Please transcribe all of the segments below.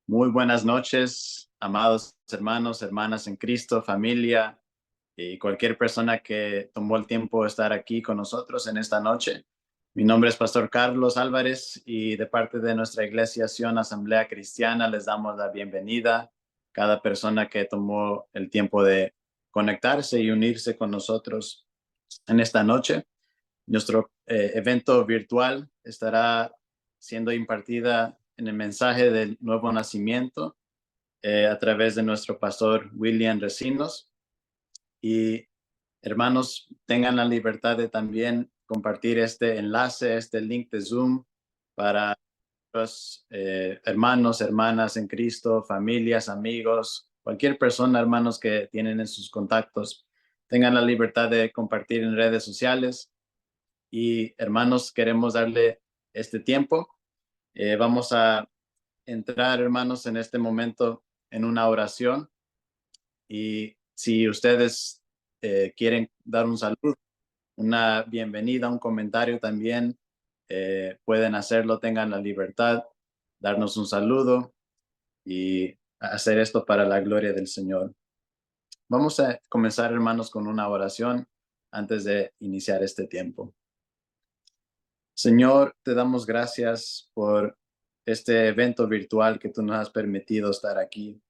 Muy buenas noches, amados hermanos, hermanas en Cristo, familia y cualquier persona que tomó el tiempo de estar aquí con nosotros en esta noche. Mi nombre es Pastor Carlos Álvarez y de parte de nuestra iglesia Sion Asamblea Cristiana les damos la bienvenida a cada persona que tomó el tiempo de conectarse y unirse con nosotros en esta noche. Nuestro evento virtual estará siendo impartida en el mensaje del nuevo nacimiento a través de nuestro pastor William Recinos. Y hermanos, tengan la libertad de también compartir este enlace, este link de Zoom para los hermanos, hermanas en Cristo, familias, amigos, cualquier persona, hermanos, que tienen en sus contactos. Tengan la libertad de compartir en redes sociales. Y hermanos, queremos darle este tiempo. Vamos a entrar, hermanos, en este momento en una oración. Y si ustedes quieren dar un saludo, una bienvenida, un comentario también, pueden hacerlo, tengan la libertad, darnos un saludo y hacer esto para la gloria del Señor. Vamos a comenzar, hermanos, con una oración antes de iniciar este tiempo. Señor, te damos gracias por este evento virtual que tú nos has permitido estar aquí.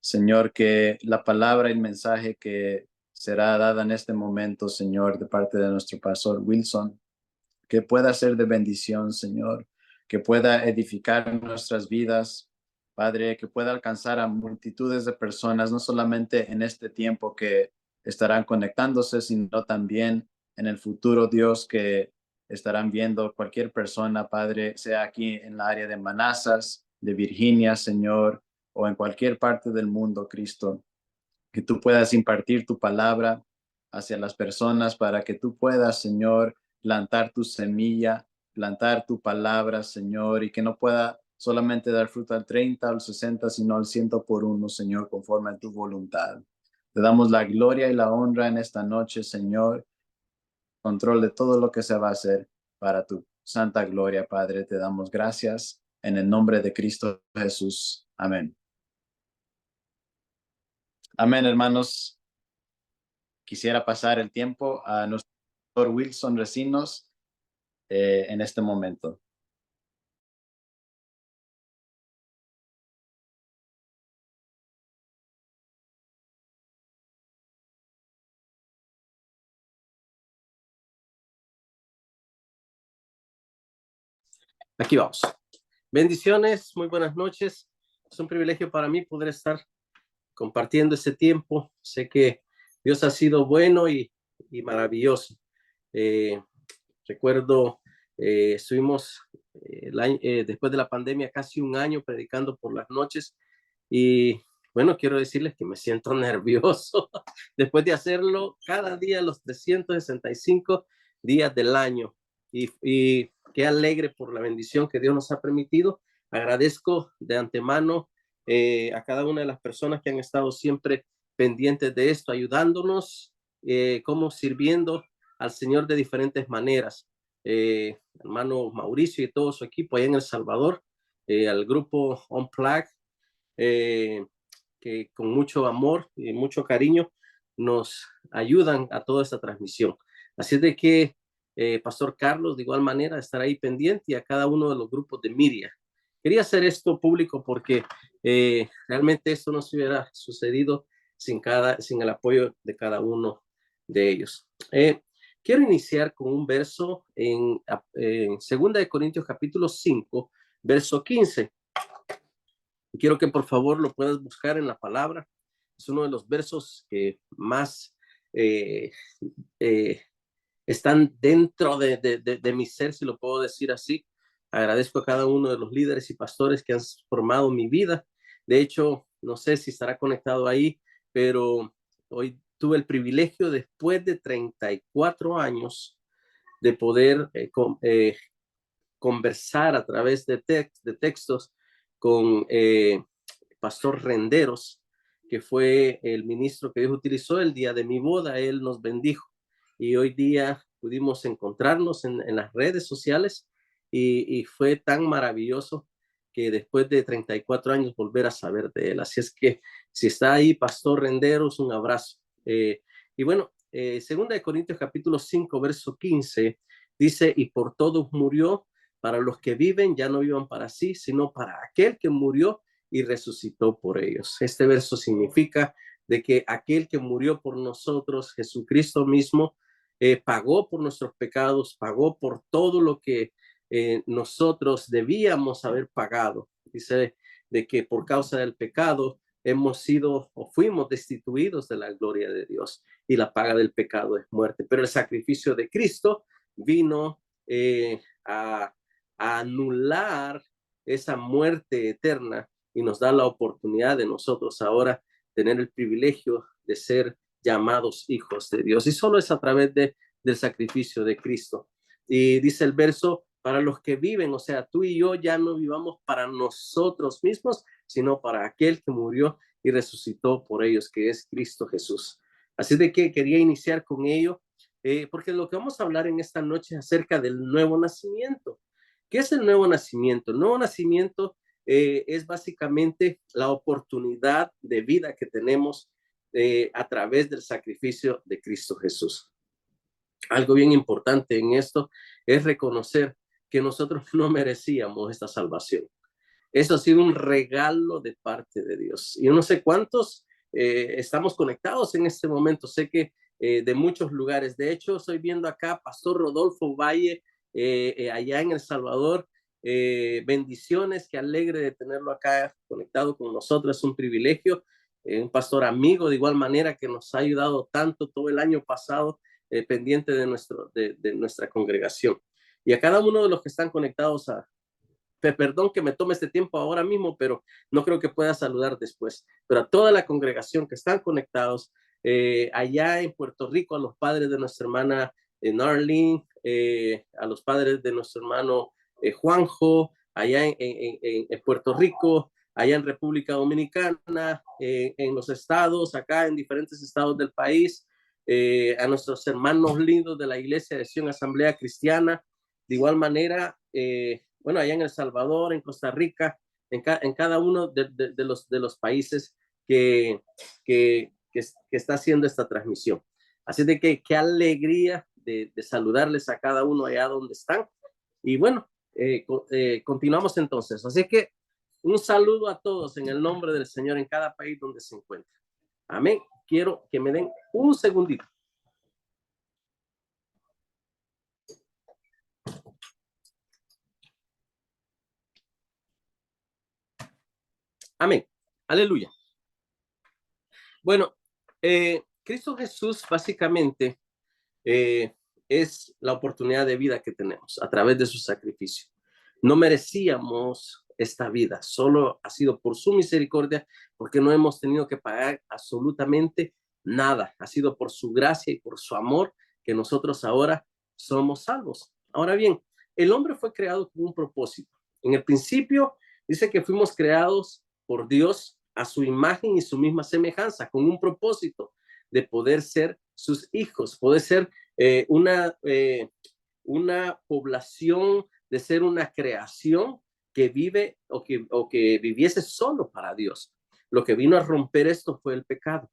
Señor, que la palabra y el mensaje que será dada en este momento, Señor, de parte de nuestro pastor Wilson, que pueda ser de bendición, Señor, que pueda edificar nuestras vidas, Padre, que pueda alcanzar a multitudes de personas, no solamente en este tiempo que estarán conectándose, sino también en el futuro, Dios, que estarán viendo cualquier persona, Padre, sea aquí en la área de Manassas, de Virginia, Señor, o en cualquier parte del mundo, Cristo, que tú puedas impartir tu palabra hacia las personas para que tú puedas, Señor, plantar tu semilla, plantar tu palabra, Señor, y que no pueda solamente dar fruto al 30, al 60, sino al 100 por uno, Señor, conforme a tu voluntad. Te damos la gloria y la honra en esta noche, Señor, control de todo lo que se va a hacer para tu santa gloria, Padre. Te damos gracias en el nombre de Cristo Jesús. Amén. Amén, hermanos. Quisiera pasar el tiempo a nuestro doctor Wilson Recinos en este momento. Aquí vamos. Bendiciones, muy buenas noches. Es un privilegio para mí poder estar compartiendo este tiempo. Sé que Dios ha sido bueno y maravilloso. Recuerdo, estuvimos después de la pandemia casi un año predicando por las noches y bueno, quiero decirles que me siento nervioso después de hacerlo cada día los 365 días del año y qué alegre por la bendición que Dios nos ha permitido. Agradezco de antemano a cada una de las personas que han estado siempre pendientes de esto, ayudándonos, como sirviendo al Señor de diferentes maneras. Hermano Mauricio y todo su equipo allá en El Salvador, al grupo Unplugged, que con mucho amor y mucho cariño nos ayudan a toda esta transmisión. Así es de que Pastor Carlos, de igual manera, estará ahí pendiente y a cada uno de los grupos de Miria. Quería hacer esto público porque realmente esto no se hubiera sucedido sin el apoyo de cada uno de ellos. Quiero iniciar con un verso en 2 de Corintios capítulo 5, verso 15. Quiero que por favor lo puedas buscar en la palabra. Es uno de los versos que más están dentro de mi ser, si lo puedo decir así. Agradezco a cada uno de los líderes y pastores que han formado mi vida. De hecho, no sé si estará conectado ahí, pero hoy tuve el privilegio, después de 34 años, de poder conversar a través de textos con Pastor Renderos, que fue el ministro que Dios utilizó el día de mi boda. Él nos bendijo y hoy día pudimos encontrarnos en las redes sociales y fue tan maravilloso que después de 34 años volver a saber de él. Así es que si está ahí, Pastor Renderos, un abrazo. Y bueno, 2 Corintios capítulo 5, verso 15, dice, y por todos murió, para los que viven ya no vivan para sí, sino para aquel que murió y resucitó por ellos. Este verso significa de que aquel que murió por nosotros, Jesucristo mismo, pagó por nuestros pecados, pagó por todo lo que nosotros debíamos haber pagado. Dice de que por causa del pecado hemos sido o fuimos destituidos de la gloria de Dios y la paga del pecado es muerte. Pero el sacrificio de Cristo vino a anular esa muerte eterna y nos da la oportunidad de nosotros ahora tener el privilegio de ser llamados hijos de Dios. Y solo es a través del sacrificio de Cristo. Y dice el verso, para los que viven, o sea, tú y yo ya no vivamos para nosotros mismos, sino para aquel que murió y resucitó por ellos, que es Cristo Jesús. Así de que quería iniciar con ello, porque lo que vamos a hablar en esta noche es acerca del nuevo nacimiento. ¿Qué es el nuevo nacimiento? El nuevo nacimiento es básicamente la oportunidad de vida que tenemos a través del sacrificio de Cristo Jesús. Algo bien importante en esto es reconocer que nosotros no merecíamos esta salvación. Eso ha sido un regalo de parte de Dios. Y yo no sé cuántos estamos conectados en este momento. Sé que de muchos lugares. De hecho, estoy viendo acá Pastor Rodolfo Valle, allá en El Salvador. Bendiciones, qué alegre de tenerlo acá conectado con nosotros. Es un privilegio. Un pastor amigo de igual manera que nos ha ayudado tanto todo el año pasado, pendiente de nuestra congregación. Y a cada uno de los que están conectados perdón que me tome este tiempo ahora mismo, pero no creo que pueda saludar después. Pero a toda la congregación que están conectados, allá en Puerto Rico, a los padres de nuestra hermana Narlene, a los padres de nuestro hermano Juanjo, allá en Puerto Rico, allá en República Dominicana, en los estados, acá en diferentes estados del país, a nuestros hermanos lindos de la Iglesia de Sion Asamblea Cristiana, de igual manera, bueno, allá en El Salvador, en Costa Rica, en cada uno de los países que está haciendo esta transmisión. Así de que qué alegría de saludarles a cada uno allá donde están. Y bueno, continuamos entonces. Así que un saludo a todos en el nombre del Señor en cada país donde se encuentren. Amén. Quiero que me den un segundito. Amén. Aleluya. Bueno, Cristo Jesús básicamente es la oportunidad de vida que tenemos a través de su sacrificio. No merecíamos esta vida, solo ha sido por su misericordia, porque no hemos tenido que pagar absolutamente nada. Ha sido por su gracia y por su amor que nosotros ahora somos salvos. Ahora bien, el hombre fue creado con un propósito. En el principio dice que fuimos creados por Dios a su imagen y su misma semejanza, con un propósito de poder ser sus hijos, poder ser una población, de ser una creación que vive o que viviese solo para Dios. Lo que vino a romper esto fue el pecado.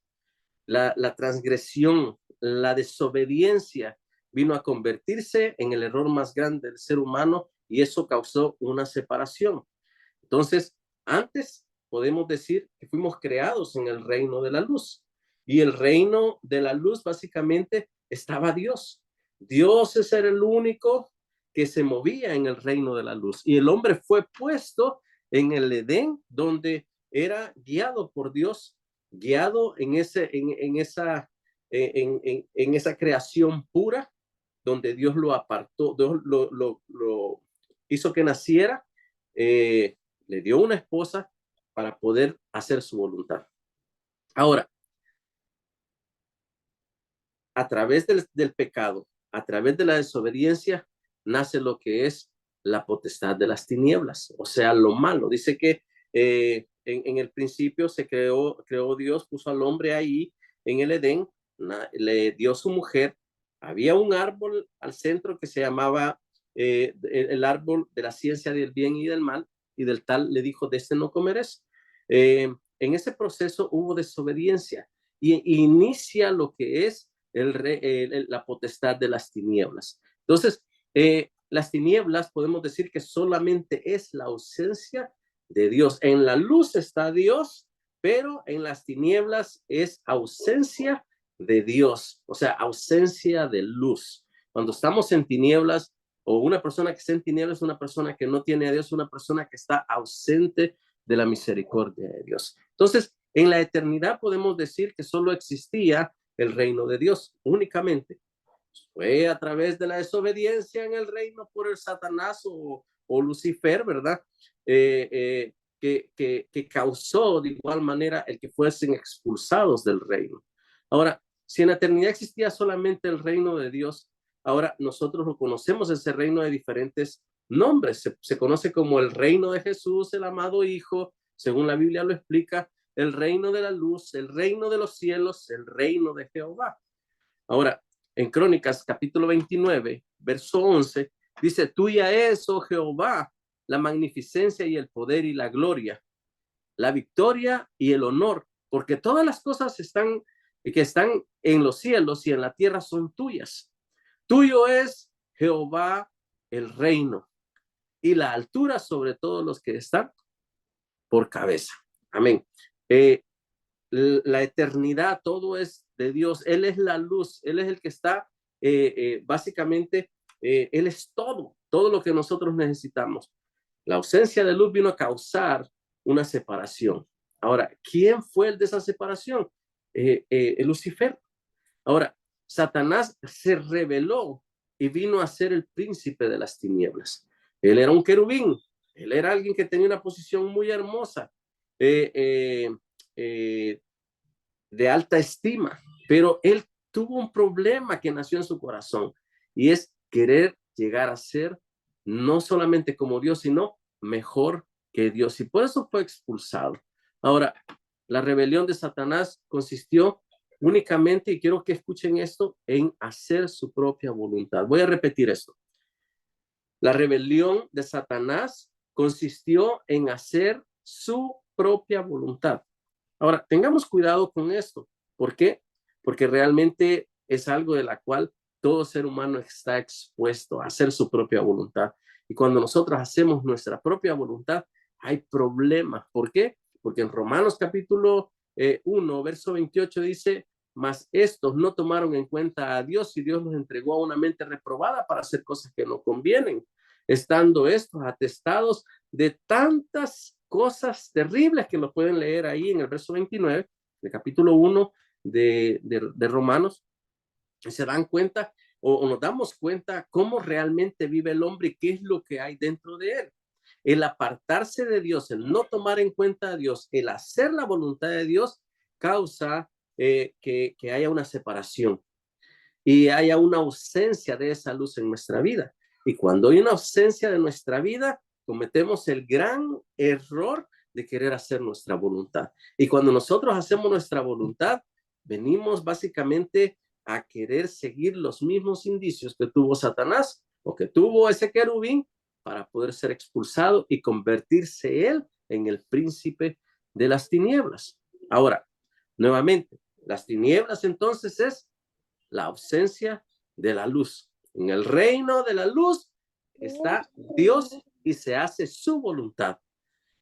La transgresión, la desobediencia vino a convertirse en el error más grande del ser humano y eso causó una separación. Entonces, antes podemos decir que fuimos creados en el reino de la luz. Y el reino de la luz básicamente estaba Dios. Dios es el único que se movía en el reino de la luz. Y el hombre fue puesto en el Edén, donde era guiado por Dios, guiado en esa creación pura, donde Dios lo apartó, Dios lo hizo que naciera, le dio una esposa para poder hacer su voluntad. Ahora, a través del pecado, a través de la desobediencia nace lo que es la potestad de las tinieblas, o sea, lo malo. Dice que en el principio se creó Dios, puso al hombre ahí en el Edén, le dio su mujer, había un árbol al centro que se llamaba el árbol de la ciencia del bien y del mal, y del tal le dijo, de este no comerás. En ese proceso hubo desobediencia y inicia lo que es la potestad de las tinieblas. Entonces, las tinieblas podemos decir que solamente es la ausencia de Dios. En la luz está Dios, pero en las tinieblas es ausencia de Dios, o sea, ausencia de luz. Cuando estamos en tinieblas, o una persona que está en tinieblas es una persona que no tiene a Dios, una persona que está ausente de la misericordia de Dios. Entonces, en la eternidad podemos decir que solo existía el reino de Dios únicamente. Fue a través de la desobediencia en el reino por el Satanás o Lucifer, ¿verdad? Que causó de igual manera el que fuesen expulsados del reino. Ahora, si en la eternidad existía solamente el reino de Dios, ahora nosotros lo conocemos ese reino de diferentes nombres. Se conoce como el reino de Jesús, el amado Hijo, según la Biblia lo explica, el reino de la luz, el reino de los cielos, el reino de Jehová. Ahora, en Crónicas, capítulo 29, verso 11, dice, tuya es, oh Jehová, la magnificencia y el poder y la gloria, la victoria y el honor, porque todas las cosas que están en los cielos y en la tierra son tuyas. Tuyo es, Jehová, el reino y la altura sobre todos los que están por cabeza. Amén. La eternidad, todo es de Dios. Él es la luz, Él es el que está, básicamente, Él es todo lo que nosotros necesitamos. La ausencia de luz vino a causar una separación. Ahora, ¿quién fue el de esa separación? Lucifer. Ahora, Satanás se rebeló y vino a ser el príncipe de las tinieblas. Él era un querubín, él era alguien que tenía una posición muy hermosa, de alta estima, pero él tuvo un problema que nació en su corazón y es querer llegar a ser no solamente como Dios, sino mejor que Dios, y por eso fue expulsado. Ahora, la rebelión de Satanás consistió únicamente, y quiero que escuchen esto, en hacer su propia voluntad. Voy a repetir esto. La rebelión de Satanás consistió en hacer su propia voluntad. Ahora, tengamos cuidado con esto. ¿Por qué? Porque realmente es algo de la cual todo ser humano está expuesto a hacer su propia voluntad. Y cuando nosotros hacemos nuestra propia voluntad, hay problemas. ¿Por qué? Porque en Romanos capítulo 1, verso 28 dice, mas estos no tomaron en cuenta a Dios y Dios los entregó a una mente reprobada para hacer cosas que no convienen, estando estos atestados de tantas cosas terribles que lo pueden leer ahí en el verso 29 del capítulo 1 de Romanos, y se dan cuenta o nos damos cuenta cómo realmente vive el hombre y qué es lo que hay dentro de él. El apartarse de Dios, el no tomar en cuenta a Dios, el hacer la voluntad de Dios, causa que haya una separación y haya una ausencia de esa luz en nuestra vida. Y cuando hay una ausencia de nuestra vida, cometemos el gran error de querer hacer nuestra voluntad. Y cuando nosotros hacemos nuestra voluntad, venimos básicamente a querer seguir los mismos indicios que tuvo Satanás o que tuvo ese querubín para poder ser expulsado y convertirse él en el príncipe de las tinieblas. Ahora, nuevamente, las tinieblas entonces es la ausencia de la luz. En el reino de la luz está Dios y se hace su voluntad.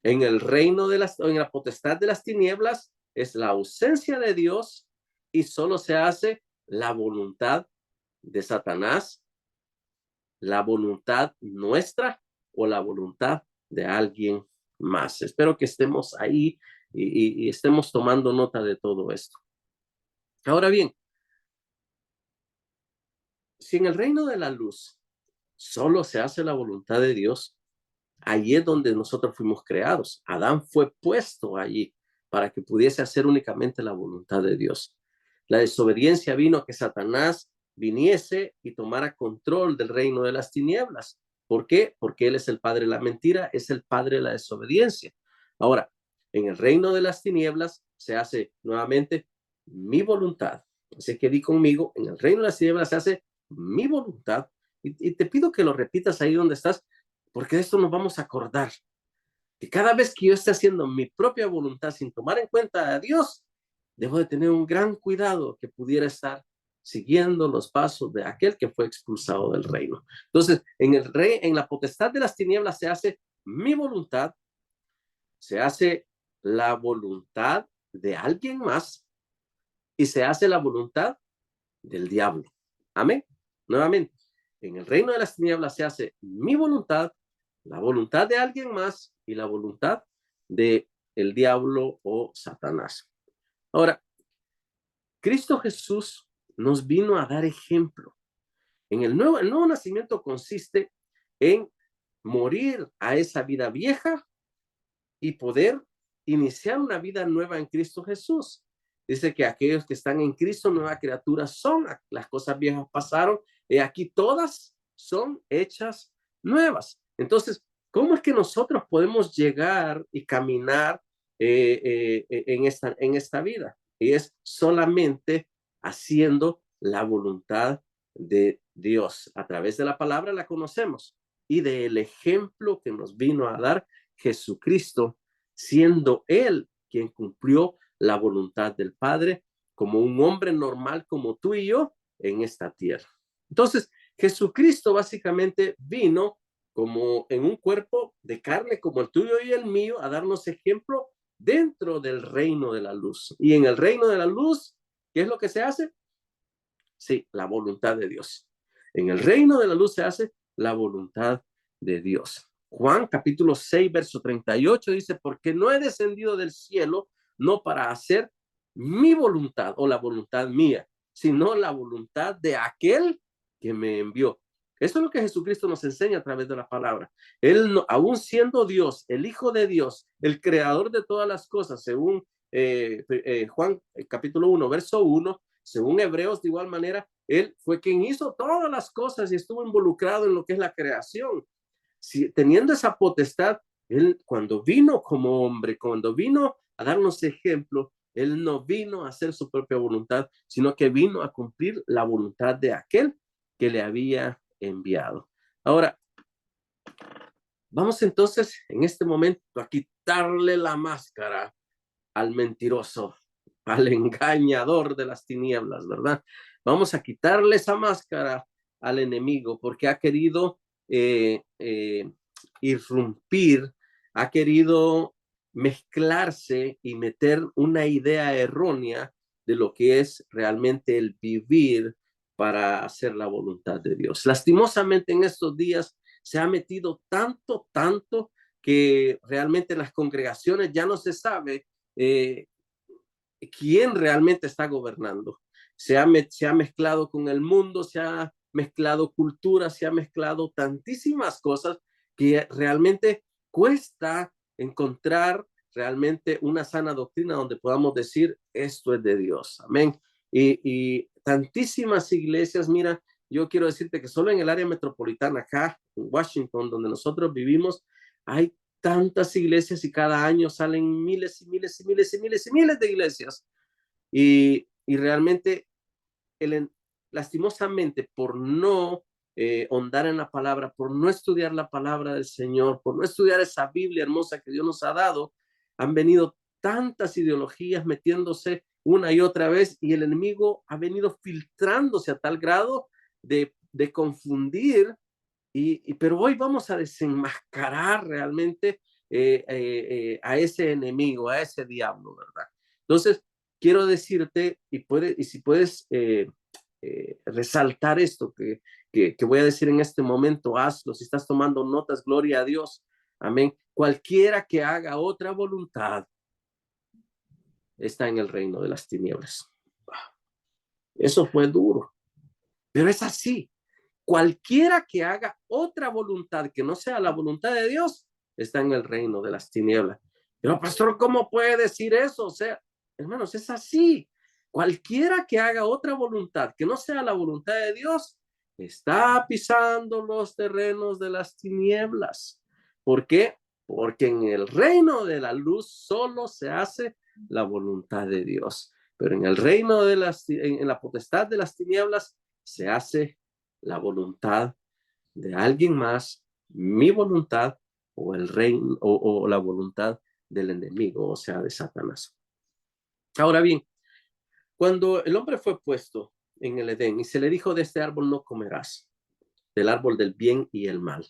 En el reino en la potestad de las tinieblas es la ausencia de Dios y solo se hace la voluntad de Satanás, la voluntad nuestra o la voluntad de alguien más. Espero que estemos ahí y estemos tomando nota de todo esto. Ahora bien, si en el reino de la luz solo se hace la voluntad de Dios, allí es donde nosotros fuimos creados. Adán fue puesto allí para que pudiese hacer únicamente la voluntad de Dios. La desobediencia vino a que Satanás viniese y tomara control del reino de las tinieblas. ¿Por qué? Porque él es el padre de la mentira, es el padre de la desobediencia. Ahora, en el reino de las tinieblas se hace nuevamente mi voluntad. Así que di conmigo, en el reino de las tinieblas se hace mi voluntad. Y te pido que lo repitas ahí donde estás, porque de esto nos vamos a acordar. Que cada vez que yo esté haciendo mi propia voluntad sin tomar en cuenta a Dios, debo de tener un gran cuidado que pudiera estar siguiendo los pasos de aquel que fue expulsado del reino. Entonces, en la potestad de las tinieblas se hace mi voluntad, se hace la voluntad de alguien más y se hace la voluntad del diablo. Amén. Nuevamente, en el reino de las tinieblas se hace mi voluntad, la voluntad de alguien más y la voluntad de el diablo o Satanás. Ahora, Cristo Jesús nos vino a dar ejemplo. El nuevo nacimiento consiste en morir a esa vida vieja y poder iniciar una vida nueva en Cristo Jesús. Dice que aquellos que están en Cristo, nueva criatura son, las cosas viejas pasaron, y aquí todas son hechas nuevas. Entonces, ¿cómo es que nosotros podemos llegar y caminar en esta vida? Y es solamente haciendo la voluntad de Dios. A través de la palabra la conocemos y del ejemplo que nos vino a dar Jesucristo, siendo Él quien cumplió la voluntad del Padre como un hombre normal como tú y yo en esta tierra. Entonces, Jesucristo básicamente vino como en un cuerpo de carne como el tuyo y el mío a darnos ejemplo dentro del reino de la luz. Y en el reino de la luz, ¿qué es lo que se hace? Sí, la voluntad de Dios. En el reino de la luz se hace la voluntad de Dios. Juan capítulo 6, verso 38 dice, porque no he descendido del cielo, no para hacer mi voluntad o la voluntad mía, sino la voluntad de aquel que me envió. Eso es lo que Jesucristo nos enseña a través de la palabra. Él, no, aún siendo Dios, el Hijo de Dios, el creador de todas las cosas, según Juan capítulo 1, verso 1, según Hebreos, de igual manera, él fue quien hizo todas las cosas y estuvo involucrado en lo que es la creación. Si, teniendo esa potestad, él cuando vino como hombre, cuando vino a darnos ejemplo, él no vino a hacer su propia voluntad, sino que vino a cumplir la voluntad de aquel que le había enviado. Ahora, vamos entonces en este momento a quitarle la máscara al mentiroso, al engañador de las tinieblas, ¿verdad? Vamos a quitarle esa máscara al enemigo porque ha querido irrumpir, ha querido mezclarse y meter una idea errónea de lo que es realmente el vivir para hacer la voluntad de Dios. Lastimosamente en estos días se ha metido tanto que realmente en las congregaciones ya no se sabe quién realmente está gobernando. Se ha mezclado con el mundo, se ha mezclado cultura, se ha mezclado tantísimas cosas que realmente cuesta encontrar realmente una sana doctrina donde podamos decir esto es de Dios. Amén. Y tantísimas iglesias, mira, yo quiero decirte que solo en el área metropolitana acá, en Washington, donde nosotros vivimos, hay tantas iglesias y cada año salen miles y miles y miles y miles y miles de iglesias. Y realmente, lastimosamente, por no ahondar en la palabra, por no estudiar la palabra del Señor, por no estudiar esa Biblia hermosa que Dios nos ha dado, han venido tantas ideologías metiéndose una y otra vez y el enemigo ha venido filtrándose a tal grado de confundir. Pero hoy vamos a desenmascarar realmente a ese enemigo, a ese diablo, ¿verdad? Entonces, quiero decirte, y si puedes resaltar esto que voy a decir en este momento, hazlo. Si estás tomando notas, gloria a Dios. Amén. Cualquiera que haga otra voluntad está en el reino de las tinieblas. Eso fue duro, pero es así. Cualquiera que haga otra voluntad que no sea la voluntad de Dios está en el reino de las tinieblas. Pero pastor, ¿cómo puede decir eso? O sea, hermanos, es así. cualquiera que haga otra voluntad que no sea la voluntad de Dios está pisando los terrenos de las tinieblas. ¿Por qué? Porque en el reino de la luz solo se hace la voluntad de Dios, pero en el reino de en la potestad de las tinieblas se hace la voluntad de alguien más, mi voluntad o el reino o la voluntad del enemigo, o sea, de Satanás. Ahora bien, cuando el hombre fue puesto en el Edén y se le dijo, de este árbol no comerás, del árbol del bien y el mal.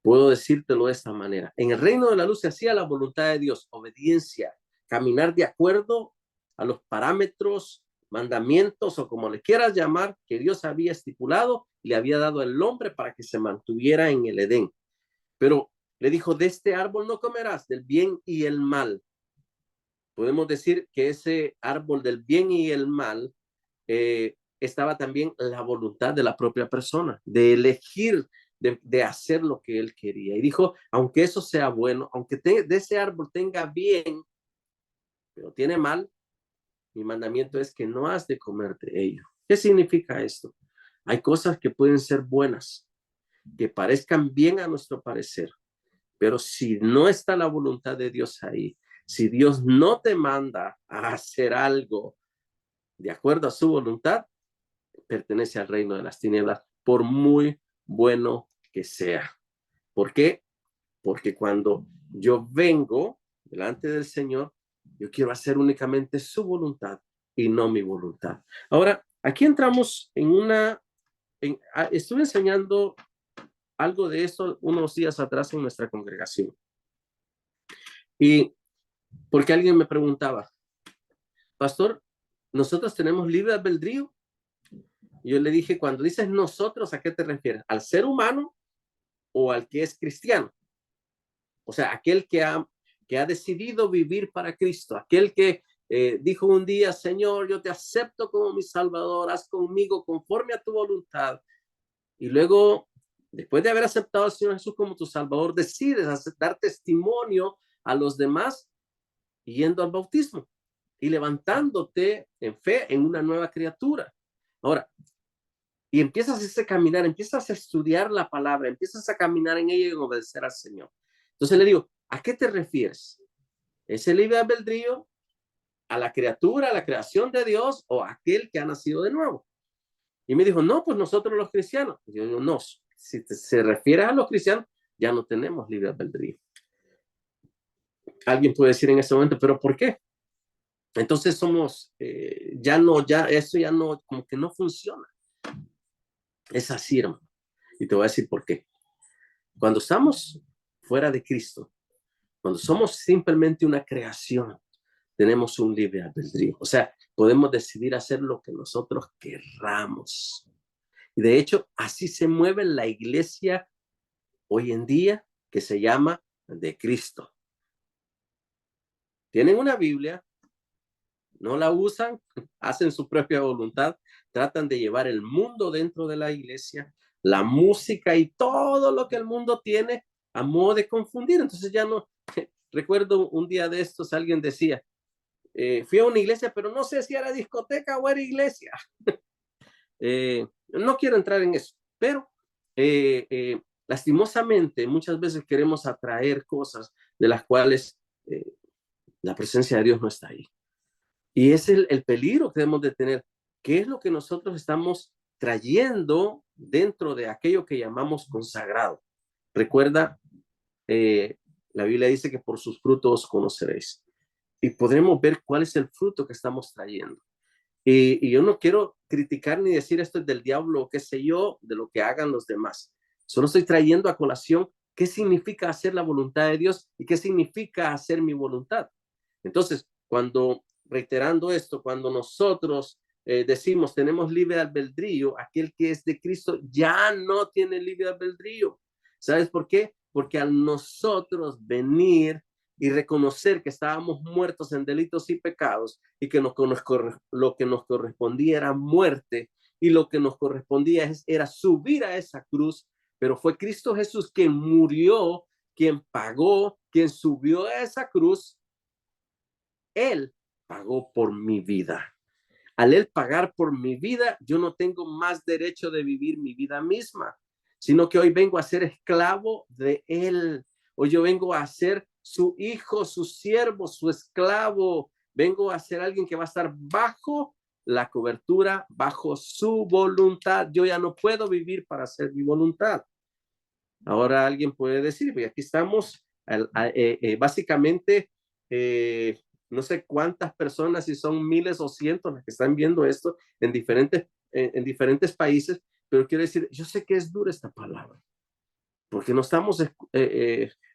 Puedo decírtelo de esta manera. En el reino de la luz se hacía la voluntad de Dios, obediencia, caminar de acuerdo a los parámetros, mandamientos o como le quieras llamar, que Dios había estipulado y le había dado al hombre para que se mantuviera en el Edén. Pero le dijo, de este árbol no comerás, del bien y el mal. Podemos decir que ese árbol del bien y el mal estaba también la voluntad de la propia persona, de elegir, de hacer lo que él quería. Y dijo, aunque eso sea bueno, aunque de ese árbol tenga bien, pero tiene mal, mi mandamiento es que no has de comer de ello. ¿Qué significa esto? Hay cosas que pueden ser buenas, que parezcan bien a nuestro parecer, pero si no está la voluntad de Dios ahí, si Dios no te manda a hacer algo de acuerdo a su voluntad, pertenece al reino de las tinieblas, por muy bueno que sea. ¿Por qué? Porque cuando yo vengo delante del Señor, yo quiero hacer únicamente su voluntad y no mi voluntad. Ahora, aquí entramos estuve enseñando algo de esto unos días atrás en nuestra congregación. Y porque alguien me preguntaba, pastor, ¿nosotros tenemos libre albedrío? Yo le dije, cuando dices nosotros, ¿a qué te refieres? ¿Al ser humano o al que es cristiano? O sea, aquel que ha decidido vivir para Cristo, aquel que dijo un día, Señor, yo te acepto como mi Salvador, haz conmigo conforme a tu voluntad. Y luego, después de haber aceptado al Señor Jesús como tu Salvador, decides dar testimonio a los demás yendo al bautismo y levantándote en fe en una nueva criatura. Ahora, y empiezas a ese caminar, empiezas a estudiar la palabra, empiezas a caminar en ella y obedecer al Señor. Entonces le digo, ¿a qué te refieres? ¿Es el libre albedrío a la criatura, a la creación de Dios o a aquel que ha nacido de nuevo? Y me dijo, no, pues nosotros los cristianos. Y yo digo, no, si se refiere a los cristianos, ya no tenemos libre albedrío. Alguien puede decir en ese momento, ¿pero por qué? Entonces somos, eso ya no, como que no funciona. Es así, hermano. Y te voy a decir por qué. Cuando estamos fuera de Cristo, cuando somos simplemente una creación, tenemos un libre albedrío. O sea, podemos decidir hacer lo que nosotros querramos. Y de hecho, así se mueve la iglesia hoy en día, que se llama de Cristo. Tienen una Biblia, no la usan, hacen su propia voluntad, tratan de llevar el mundo dentro de la iglesia, la música y todo lo que el mundo tiene a modo de confundir. Entonces ya no, recuerdo un día de estos, alguien decía, fui a una iglesia, pero no sé si era discoteca o era iglesia. No quiero entrar en eso, pero lastimosamente muchas veces queremos atraer cosas de las cuales la presencia de Dios no está ahí. Y es el peligro que debemos de tener. ¿Qué es lo que nosotros estamos trayendo dentro de aquello que llamamos consagrado? Recuerda, la Biblia dice que por sus frutos conoceréis. Y podremos ver cuál es el fruto que estamos trayendo. Y yo no quiero criticar ni decir esto es del diablo o qué sé yo, de lo que hagan los demás. Solo estoy trayendo a colación qué significa hacer la voluntad de Dios y qué significa hacer mi voluntad. Entonces, reiterando esto, cuando nosotros decimos tenemos libre albedrío, aquel que es de Cristo ya no tiene libre albedrío. ¿Sabes por qué? Porque al nosotros venir y reconocer que estábamos muertos en delitos y pecados y que lo que nos correspondía era muerte y lo que nos correspondía era subir a esa cruz, pero fue Cristo Jesús quien murió, quien pagó, quien subió a esa cruz. Él pagó por mi vida. al Él pagar por mi vida, yo no tengo más derecho de vivir mi vida misma, sino que hoy vengo a ser esclavo de Él. Hoy yo vengo a ser su hijo, su siervo, su esclavo. Vengo a ser alguien que va a estar bajo la cobertura, bajo su voluntad. Yo ya no puedo vivir para hacer mi voluntad. Ahora alguien puede decir, pues aquí estamos, básicamente, no sé cuántas personas, si son miles o cientos las que están viendo esto en diferentes países, pero quiero decir, yo sé que es dura esta palabra, porque no estamos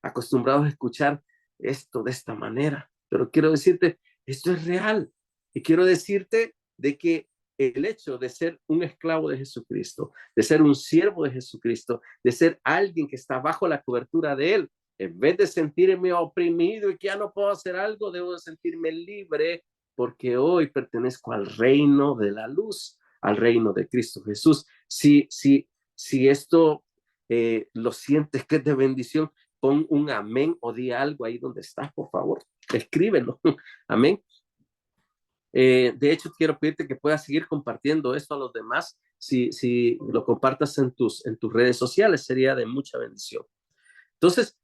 acostumbrados a escuchar esto de esta manera, pero quiero decirte, esto es real, y quiero decirte de que el hecho de ser un esclavo de Jesucristo, de ser un siervo de Jesucristo, de ser alguien que está bajo la cobertura de Él, en vez de sentirme oprimido y que ya no puedo hacer algo, debo sentirme libre porque hoy pertenezco al reino de la luz, al reino de Cristo Jesús. Si esto lo sientes que es de bendición, pon un amén o di algo ahí donde estás, por favor, escríbelo. Amén. De hecho, quiero pedirte que puedas seguir compartiendo esto a los demás. Si lo compartas en tus redes sociales, sería de mucha bendición. Entonces,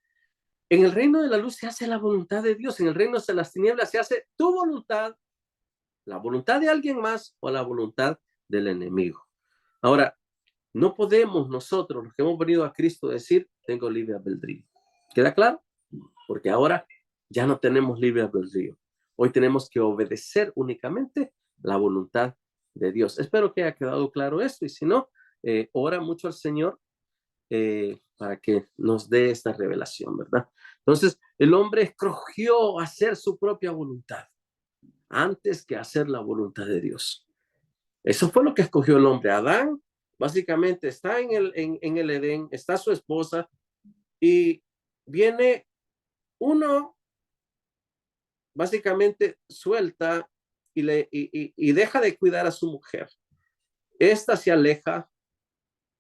en el reino de la luz se hace la voluntad de Dios. En el reino de las tinieblas se hace tu voluntad, la voluntad de alguien más o la voluntad del enemigo. Ahora, no podemos nosotros, los que hemos venido a Cristo, decir, tengo libre albedrío. ¿Queda claro? Porque ahora ya no tenemos libre albedrío. Hoy tenemos que obedecer únicamente la voluntad de Dios. Espero que haya quedado claro esto, y si no, ora mucho al Señor para que nos dé esta revelación, ¿verdad? Entonces, el hombre escogió hacer su propia voluntad antes que hacer la voluntad de Dios. Eso fue lo que escogió el hombre. Adán, básicamente, está en el Edén, está su esposa, y viene uno, básicamente, suelta y deja de cuidar a su mujer. Esta se aleja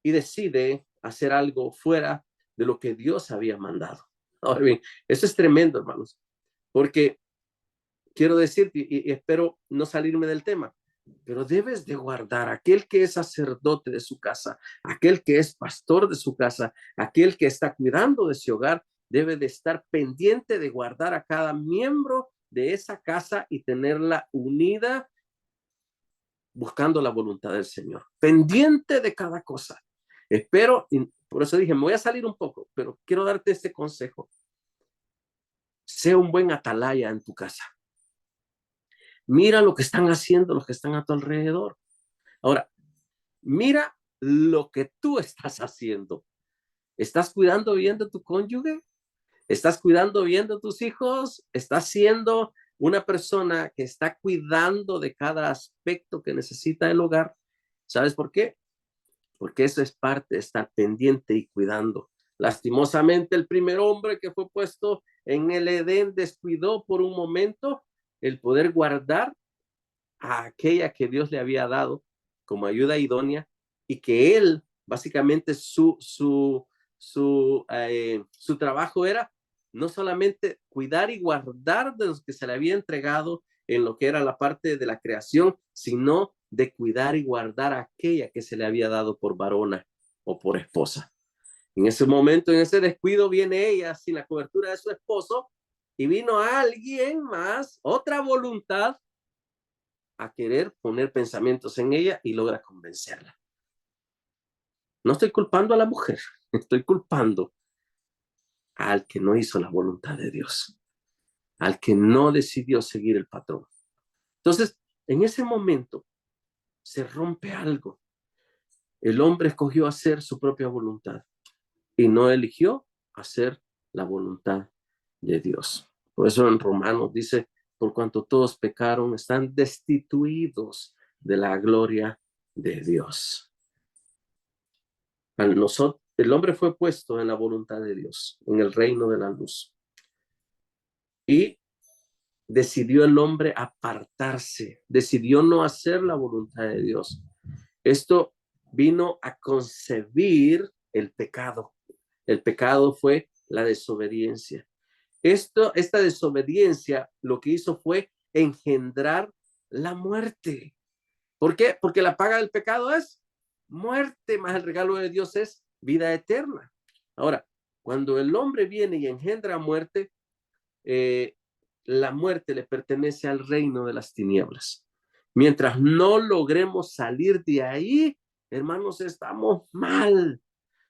y decide hacer algo fuera de lo que Dios había mandado. Ahora bien, eso es tremendo, hermanos, porque quiero decirte, y espero no salirme del tema, pero debes de guardar aquel que es sacerdote de su casa, aquel que es pastor de su casa, aquel que está cuidando de su hogar, debe de estar pendiente de guardar a cada miembro de esa casa y tenerla unida buscando la voluntad del Señor, pendiente de cada cosa. Espero, por eso dije, me voy a salir un poco, pero quiero darte este consejo. Sé un buen atalaya en tu casa. Mira lo que están haciendo los que están a tu alrededor. Ahora, mira lo que tú estás haciendo. ¿Estás cuidando bien de tu cónyuge? ¿Estás cuidando bien de tus hijos? ¿Estás siendo una persona que está cuidando de cada aspecto que necesita el hogar? ¿Sabes por qué? Porque eso es parte de estar pendiente y cuidando. Lastimosamente, el primer hombre que fue puesto en el Edén descuidó por un momento el poder guardar a aquella que Dios le había dado como ayuda idónea, y que él, básicamente, su trabajo era no solamente cuidar y guardar de los que se le había entregado en lo que era la parte de la creación, sino de cuidar y guardar a aquella que se le había dado por varona o por esposa. En ese momento, en ese descuido, viene ella sin la cobertura de su esposo, y vino alguien más, otra voluntad, a querer poner pensamientos en ella y logra convencerla. No estoy culpando a la mujer, estoy culpando al que no hizo la voluntad de Dios, al que no decidió seguir el patrón. Entonces, en ese momento se rompe algo. El hombre escogió hacer su propia voluntad y no eligió hacer la voluntad de Dios. Por eso en Romanos dice, por cuanto todos pecaron, están destituidos de la gloria de Dios. El hombre fue puesto en la voluntad de Dios, en el reino de la luz. Y decidió el hombre apartarse, decidió no hacer la voluntad de Dios. Esto vino a concebir el pecado. El pecado fue la desobediencia. Esta desobediencia lo que hizo fue engendrar la muerte. ¿Por qué? Porque la paga del pecado es muerte, más el regalo de Dios es vida eterna. Ahora, cuando el hombre viene y engendra muerte, la muerte le pertenece al reino de las tinieblas. Mientras no logremos salir de ahí, hermanos, estamos mal.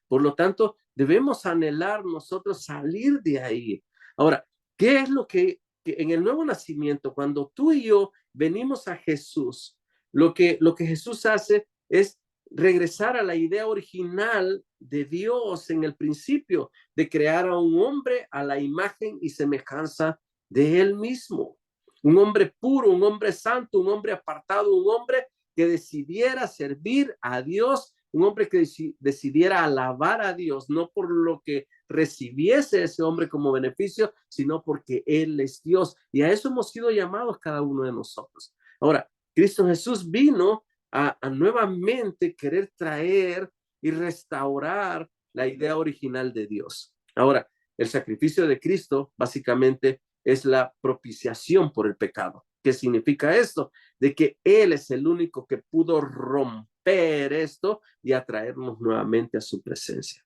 Por lo tanto, debemos anhelar nosotros salir de ahí. Ahora, ¿qué es lo que en el nuevo nacimiento, cuando tú y yo venimos a Jesús, lo que Jesús hace es regresar a la idea original de Dios en el principio, de crear a un hombre a la imagen y semejanza de él mismo? Un hombre puro, un hombre santo, un hombre apartado, un hombre que decidiera servir a Dios, un hombre que decidiera alabar a Dios, no por lo que recibiese ese hombre como beneficio, sino porque Él es Dios. Y a eso hemos sido llamados cada uno de nosotros. Ahora, Cristo Jesús vino a nuevamente querer traer y restaurar la idea original de Dios. Ahora, el sacrificio de Cristo básicamente es la propiciación por el pecado. ¿Qué significa esto? De que Él es el único que pudo romper esto y atraernos nuevamente a su presencia.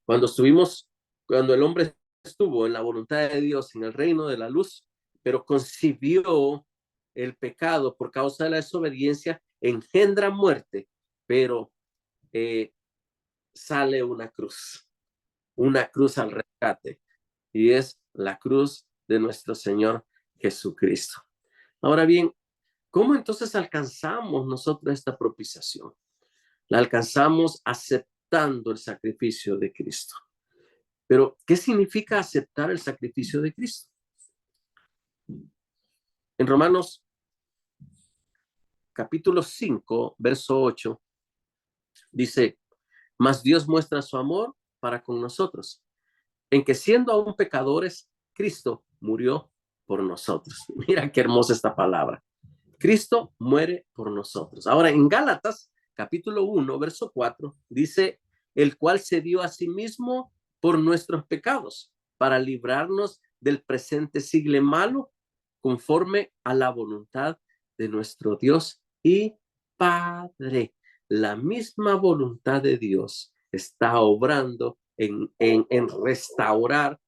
Cuando el hombre estuvo en la voluntad de Dios, en el reino de la luz, pero concibió el pecado por causa de la desobediencia, engendra muerte, pero sale una cruz al rescate, y es la cruz de nuestro Señor Jesucristo. Ahora bien, ¿cómo entonces alcanzamos nosotros esta propiciación? La alcanzamos aceptando el sacrificio de Cristo. Pero, ¿qué significa aceptar el sacrificio de Cristo? En Romanos capítulo 5, verso 8, dice, mas Dios muestra su amor para con nosotros, en que siendo aún pecadores, Cristo murió por nosotros. Mira qué hermosa esta palabra. Cristo muere por nosotros. Ahora, en Gálatas, capítulo 1, verso 4, dice, el cual se dio a sí mismo por nuestros pecados, para librarnos del presente siglo malo, conforme a la voluntad de nuestro Dios y Padre. La misma voluntad de Dios está obrando en restaurar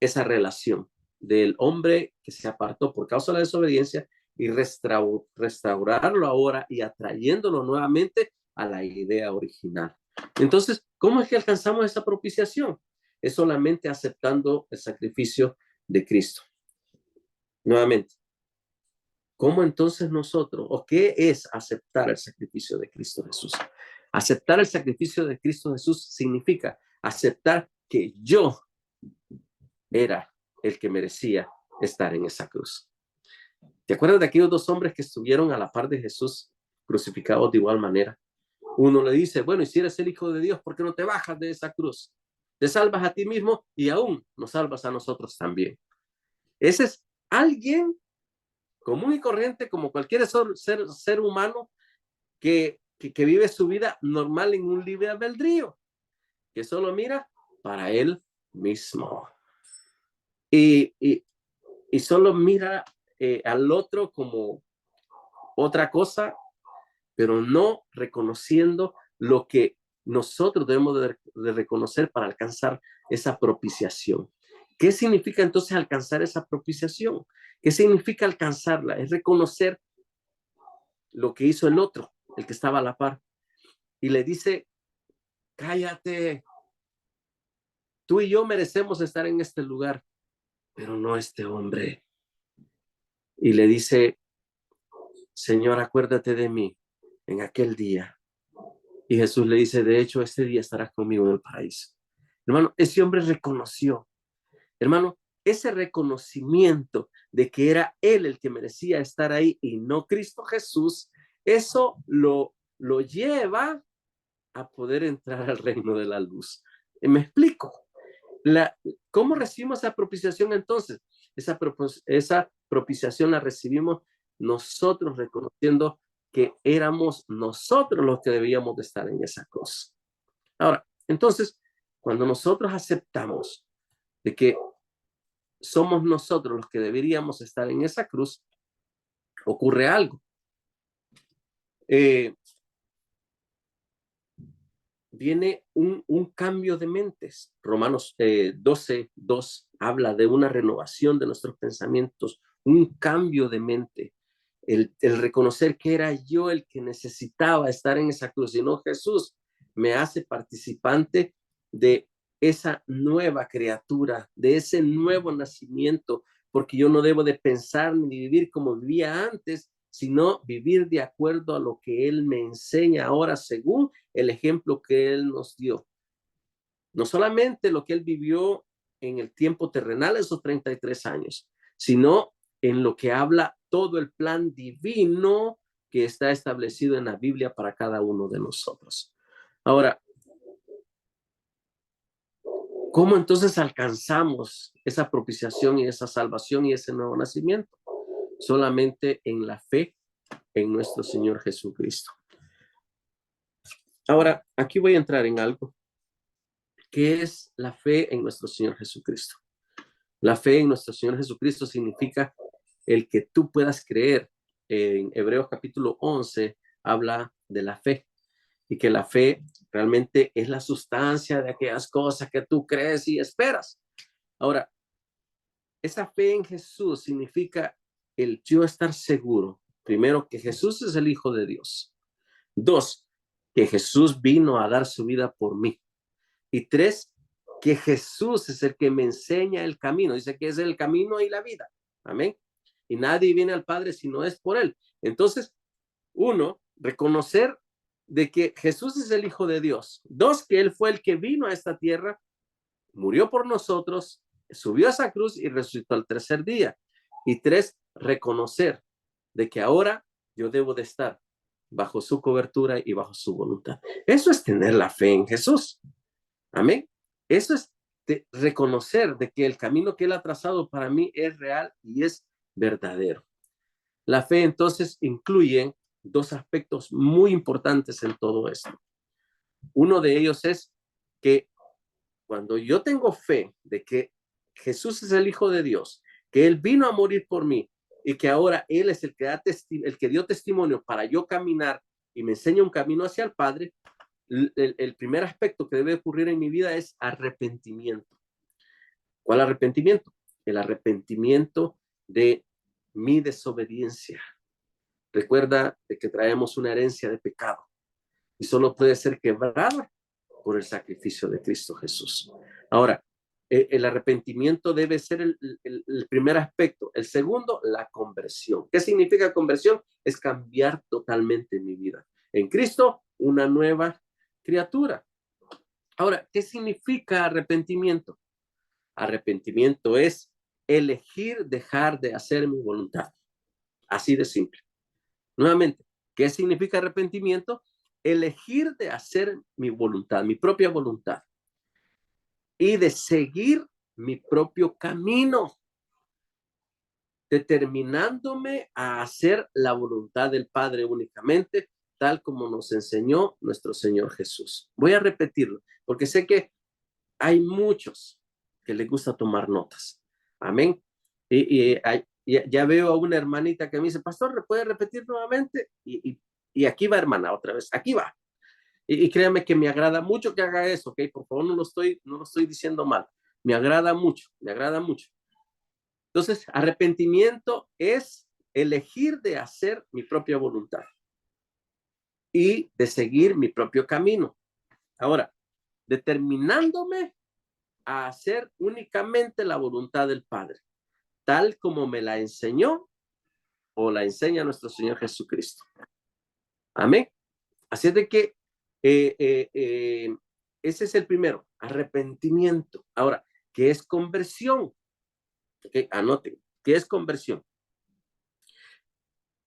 esa relación del hombre que se apartó por causa de la desobediencia y restaurarlo ahora y atrayéndolo nuevamente a la idea original. Entonces, ¿cómo es que alcanzamos esa propiciación? Es solamente aceptando el sacrificio de Cristo. Nuevamente, ¿cómo entonces nosotros, o qué es aceptar el sacrificio de Cristo Jesús? Aceptar el sacrificio de Cristo Jesús significa aceptar que yo era el que merecía estar en esa cruz. ¿Te acuerdas de aquellos dos hombres que estuvieron a la par de Jesús, crucificados de igual manera? Uno le dice, bueno, y si eres el Hijo de Dios, ¿por qué no te bajas de esa cruz? Te salvas a ti mismo y aún nos salvas a nosotros también. Ese es alguien común y corriente, como cualquier ser humano que vive su vida normal en un libre albedrío, que solo mira para él mismo. Y solo mira al otro como otra cosa, pero no reconociendo lo que nosotros debemos de reconocer para alcanzar esa propiciación. ¿Qué significa entonces alcanzar esa propiciación? ¿Qué significa alcanzarla? Es reconocer lo que hizo el otro, el que estaba a la par, y le dice, cállate, tú y yo merecemos estar en este lugar, pero no este hombre. Y le dice, Señor, acuérdate de mí en aquel día. Y Jesús le dice, de hecho, este día estarás conmigo en el paraíso. Hermano, ese hombre reconoció, hermano, ese reconocimiento de que era él el que merecía estar ahí y no Cristo Jesús, eso lo lleva a poder entrar al reino de la luz. ¿Me explico? ¿Cómo recibimos esa propiciación entonces? Esa propiciación la recibimos nosotros reconociendo que éramos nosotros los que debíamos de estar en esa cruz. Ahora, entonces, cuando nosotros aceptamos de que somos nosotros los que deberíamos estar en esa cruz, ocurre algo. Viene un cambio de mentes. Romanos 12:2 habla de una renovación de nuestros pensamientos, un cambio de mente. El reconocer que era yo el que necesitaba estar en esa cruz y no Jesús, me hace participante de esa nueva criatura, de ese nuevo nacimiento, porque yo no debo de pensar ni vivir como vivía antes, sino vivir de acuerdo a lo que Él me enseña ahora según el ejemplo que Él nos dio. No solamente lo que Él vivió en el tiempo terrenal, esos 33 años, sino en lo que habla todo el plan divino que está establecido en la Biblia para cada uno de nosotros. Ahora, ¿cómo entonces alcanzamos esa propiciación y esa salvación y ese nuevo nacimiento? Solamente en la fe en nuestro Señor Jesucristo. Ahora, aquí voy a entrar en algo. ¿Qué es la fe en nuestro Señor Jesucristo? La fe en nuestro Señor Jesucristo significa el que tú puedas creer. En Hebreos capítulo 11 habla de la fe y que la fe realmente es la sustancia de aquellas cosas que tú crees y esperas. Ahora, esa fe en Jesús significa el yo estar seguro, primero, que Jesús es el Hijo de Dios. Dos, que Jesús vino a dar su vida por mí. Y tres, que Jesús es el que me enseña el camino. Dice que es el camino y la vida. Amén. Y nadie viene al Padre si no es por Él. Entonces, uno, reconocer de que Jesús es el Hijo de Dios. Dos, que Él fue el que vino a esta tierra, murió por nosotros, subió a esa cruz y resucitó al tercer día. Y tres, reconocer de que ahora yo debo de estar bajo su cobertura y bajo su voluntad. Eso es tener la fe en Jesús. Amén. Eso es de reconocer de que el camino que Él ha trazado para mí es real y es verdadero. La fe entonces incluye dos aspectos muy importantes en todo esto. Uno de ellos es que cuando yo tengo fe de que Jesús es el Hijo de Dios, que Él vino a morir por mí y que ahora Él es el que dio testimonio para yo caminar y me enseña un camino hacia el Padre, el primer aspecto que debe ocurrir en mi vida es arrepentimiento. ¿Cuál arrepentimiento? El arrepentimiento de mi desobediencia. Recuerda de que traemos una herencia de pecado y solo puede ser quebrada por el sacrificio de Cristo Jesús. Ahora, el arrepentimiento debe ser el primer aspecto. El segundo, la conversión. ¿Qué significa conversión? Es cambiar totalmente mi vida. En Cristo, una nueva criatura. Ahora, ¿qué significa arrepentimiento? Arrepentimiento es elegir dejar de hacer mi voluntad. Así de simple. Nuevamente, ¿qué significa arrepentimiento? Elegir de hacer mi voluntad, mi propia voluntad. Y de seguir mi propio camino, determinándome a hacer la voluntad del Padre únicamente, tal como nos enseñó nuestro Señor Jesús. Voy a repetirlo, porque sé que hay muchos que les gusta tomar notas. Amén. Ya veo a una hermanita que me dice, pastor, ¿le puede repetir nuevamente? Y aquí va, hermana, otra vez, aquí va. Y créanme que me agrada mucho que haga eso, ¿ok? Por favor, no lo estoy diciendo mal. Me agrada mucho, me agrada mucho. Entonces, arrepentimiento es elegir de hacer mi propia voluntad y de seguir mi propio camino. Ahora, determinándome a hacer únicamente la voluntad del Padre, tal como me la enseñó o la enseña nuestro Señor Jesucristo. Amén. Así es de que ese es el primero, arrepentimiento. Ahora, ¿qué es conversión? Okay, anoten, ¿qué es conversión?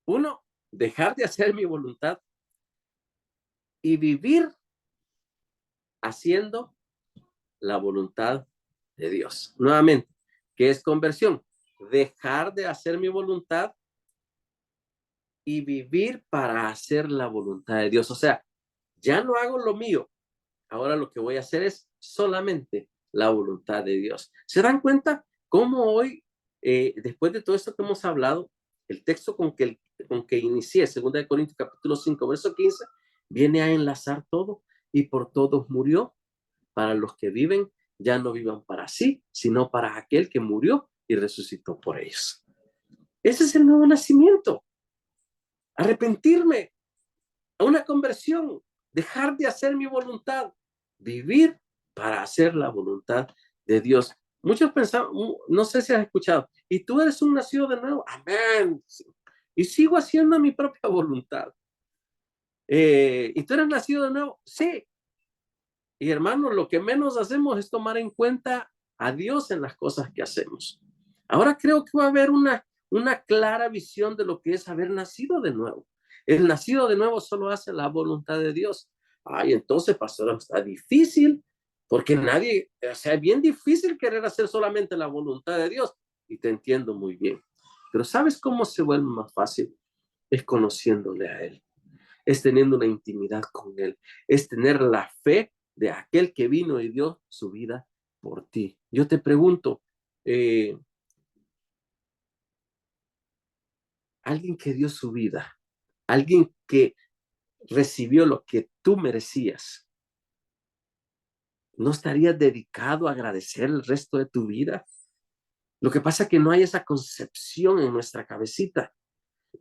Uno, dejar de hacer mi voluntad y vivir haciendo la voluntad de Dios. Nuevamente, ¿qué es conversión? Dejar de hacer mi voluntad y vivir para hacer la voluntad de Dios. O sea, ya no hago lo mío. Ahora lo que voy a hacer es solamente la voluntad de Dios. ¿Se dan cuenta cómo hoy, después de todo esto que hemos hablado, el texto con que inicié, 2 Corintios capítulo 5, verso 15, viene a enlazar todo. Y por todos murió, para los que viven, ya no vivan para sí, sino para aquel que murió y resucitó por ellos. Ese es el nuevo nacimiento. Arrepentirme, a una conversión, dejar de hacer mi voluntad, vivir para hacer la voluntad de Dios. Muchos pensaban, no sé si has escuchado, y tú eres un nacido de nuevo, amén, y sigo haciendo mi propia voluntad. ¿Y tú eres nacido de nuevo? Sí. Y hermanos, lo que menos hacemos es tomar en cuenta a Dios en las cosas que hacemos. Ahora creo que va a haber una clara visión de lo que es haber nacido de nuevo. El nacido de nuevo solo hace la voluntad de Dios. Ay, entonces, pastor, está difícil, porque nadie, o sea, es bien difícil querer hacer solamente la voluntad de Dios. Y te entiendo muy bien. Pero ¿sabes cómo se vuelve más fácil? Es conociéndole a Él, es teniendo una intimidad con Él, es tener la fe de aquel que vino y dio su vida por ti. Yo te pregunto, alguien que dio su vida, alguien que recibió lo que tú merecías, ¿no estarías dedicado a agradecer el resto de tu vida? Lo que pasa es que no hay esa concepción en nuestra cabecita.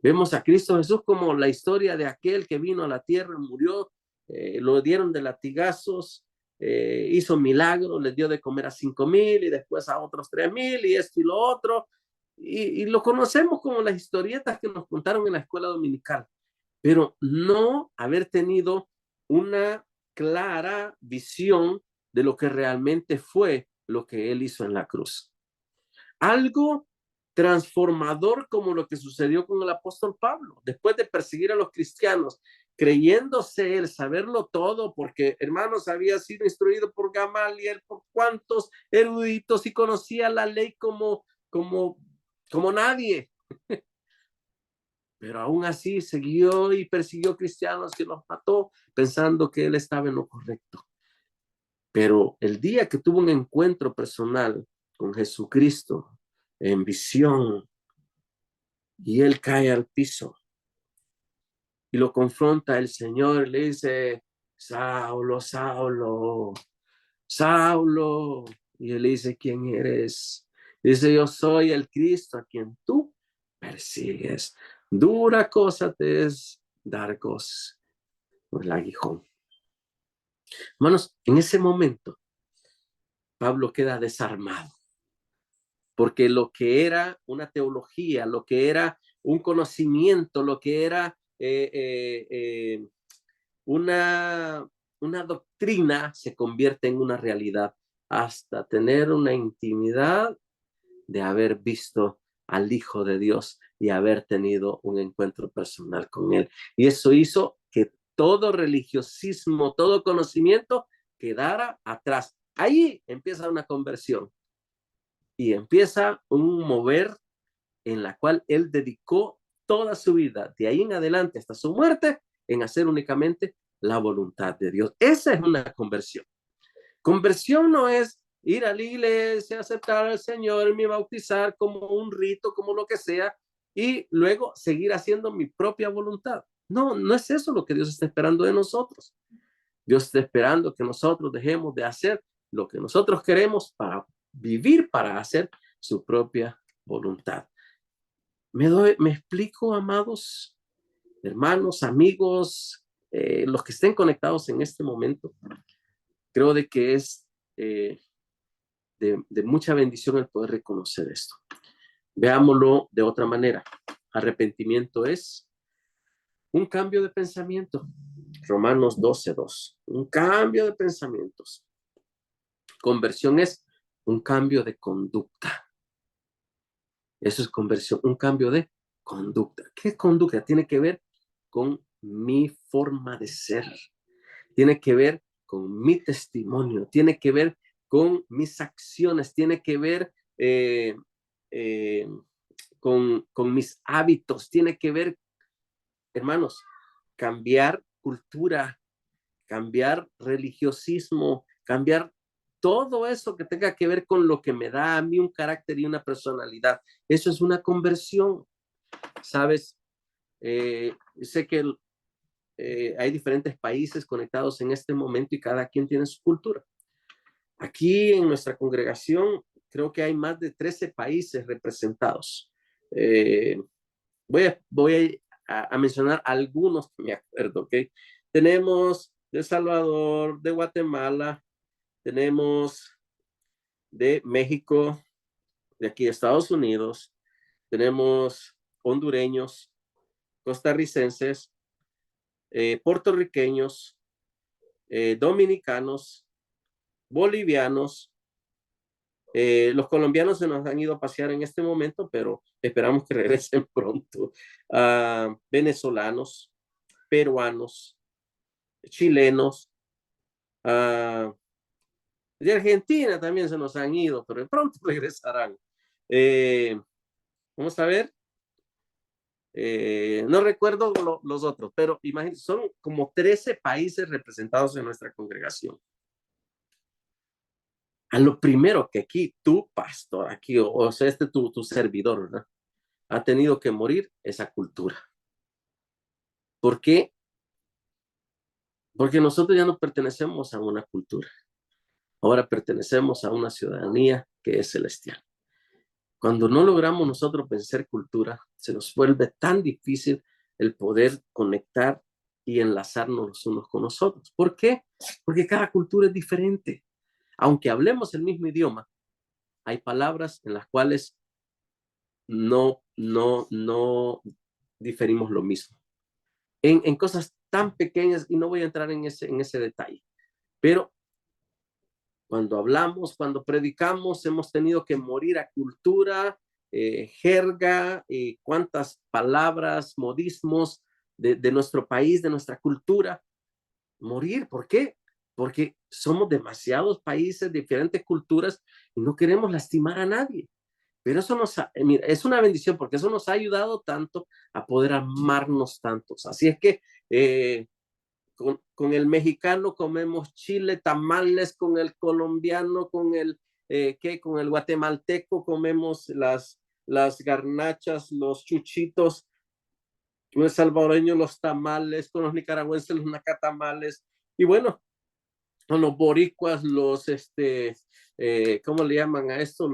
Vemos a Cristo Jesús como la historia de aquel que vino a la tierra, murió, lo dieron de latigazos, hizo milagros, les dio de comer a 5,000 y después a otros 3,000 y esto y lo otro. Y lo conocemos como las historietas que nos contaron en la escuela dominical, pero no haber tenido una clara visión de lo que realmente fue lo que él hizo en la cruz. Algo transformador como lo que sucedió con el apóstol Pablo, después de perseguir a los cristianos, creyéndose él saberlo todo, porque hermanos había sido instruido por Gamaliel, por cuantos eruditos y conocía la ley como nadie. Pero aún así siguió y persiguió cristianos que los mató pensando que él estaba en lo correcto. Pero el día que tuvo un encuentro personal con Jesucristo en visión, y él cae al piso y lo confronta el Señor, le dice, Saulo, Saulo, Saulo. Y él le dice, ¿quién eres? Dice, yo soy el Cristo a quien tú persigues. Dura cosa te es dar gozo por el aguijón. Hermanos, en ese momento, Pablo queda desarmado, porque lo que era una teología, lo que era un conocimiento, lo que era una doctrina, se convierte en una realidad hasta tener una intimidad de haber visto al Hijo de Dios y haber tenido un encuentro personal con Él. Y eso hizo que todo religiosismo, todo conocimiento quedara atrás. Ahí empieza una conversión y empieza un mover en la cual él dedicó toda su vida, de ahí en adelante hasta su muerte, en hacer únicamente la voluntad de Dios. Esa es una conversión. Conversión no es ir a la iglesia, aceptar al Señor, me bautizar como un rito, como lo que sea, y luego seguir haciendo mi propia voluntad. No, no es eso lo que Dios está esperando de nosotros. Dios está esperando que nosotros dejemos de hacer lo que nosotros queremos para vivir, para hacer su propia voluntad. ¿Me explico, amados hermanos, amigos, los que estén conectados en este momento? Creo de que es de mucha bendición el poder reconocer esto. Veámoslo de otra manera. Arrepentimiento es un cambio de pensamiento. Romanos 12:2. Un cambio de pensamientos. Conversión es un cambio de conducta. Eso es conversión, un cambio de conducta. ¿Qué conducta? Tiene que ver con mi forma de ser. Tiene que ver con mi testimonio. Tiene que ver con mis acciones. Tiene que ver con mis hábitos. Tiene que ver, hermanos, cambiar cultura, cambiar religiosismo, cambiar todo eso que tenga que ver con lo que me da a mí un carácter y una personalidad. Eso es una conversión. Sabes, sé que hay diferentes países conectados en este momento y cada quien tiene su cultura. Aquí en nuestra congregación creo que hay más de 13 países representados. Voy a mencionar algunos que me acuerdo, ¿ok? Tenemos de Salvador, de Guatemala, tenemos de México, de aquí de Estados Unidos, tenemos hondureños, costarricenses, puertorriqueños, dominicanos, bolivianos. Los colombianos se nos han ido a pasear en este momento, pero esperamos que regresen pronto. Venezolanos, peruanos, chilenos, de Argentina también se nos han ido, pero pronto regresarán. Vamos a ver. No recuerdo los otros, pero imagínense, son como 13 países representados en nuestra congregación. A lo primero que aquí tu pastor, aquí, o sea, tu servidor, ¿verdad? Ha tenido que morir esa cultura. ¿Por qué? Porque nosotros ya no pertenecemos a una cultura. Ahora pertenecemos a una ciudadanía que es celestial. Cuando no logramos nosotros vencer cultura, se nos vuelve tan difícil el poder conectar y enlazarnos los unos con los otros. ¿Por qué? Porque cada cultura es diferente. Aunque hablemos el mismo idioma, hay palabras en las cuales no diferimos lo mismo. En cosas tan pequeñas, y no voy a entrar en ese detalle, pero cuando hablamos, cuando predicamos, hemos tenido que morir a cultura, jerga, cuántas palabras, modismos de nuestro país, de nuestra cultura. Morir, ¿por qué? Porque somos demasiados países, diferentes culturas, y no queremos lastimar a nadie. Pero eso mira, es una bendición porque eso nos ha ayudado tanto a poder amarnos tantos. Así es que con el mexicano comemos chile, tamales, con el colombiano, con el guatemalteco comemos las garnachas, los chuchitos, con el salvadoreño los tamales, con los nicaragüenses los nacatamales, y bueno, con los boricuas, ¿cómo le llaman a esto?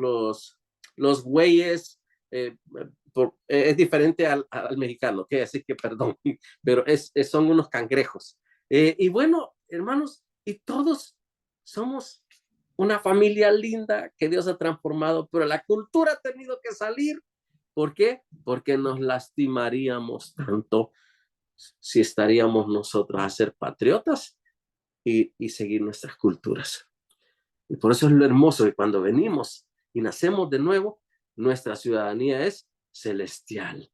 Los güeyes, es diferente al mexicano, ¿ok? Así que perdón, pero son unos cangrejos. Y bueno, hermanos, y todos somos una familia linda que Dios ha transformado, pero la cultura ha tenido que salir. ¿Por qué? Porque nos lastimaríamos tanto si estaríamos nosotros a ser patriotas y seguir nuestras culturas. Y por eso es lo hermoso que cuando venimos y nacemos de nuevo, nuestra ciudadanía es celestial.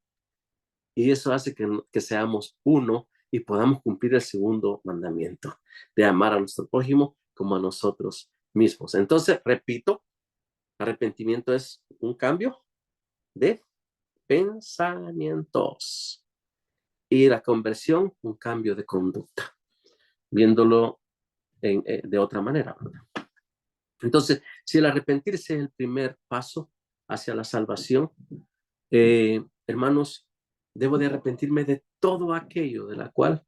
Y eso hace que seamos uno y podamos cumplir el segundo mandamiento de amar a nuestro prójimo como a nosotros mismos. Entonces, repito, arrepentimiento es un cambio de pensamientos y la conversión, un cambio de conducta, viéndolo de otra manera, ¿verdad? Entonces, si el arrepentirse es el primer paso hacia la salvación, hermanos, debo de arrepentirme de todo aquello de la cual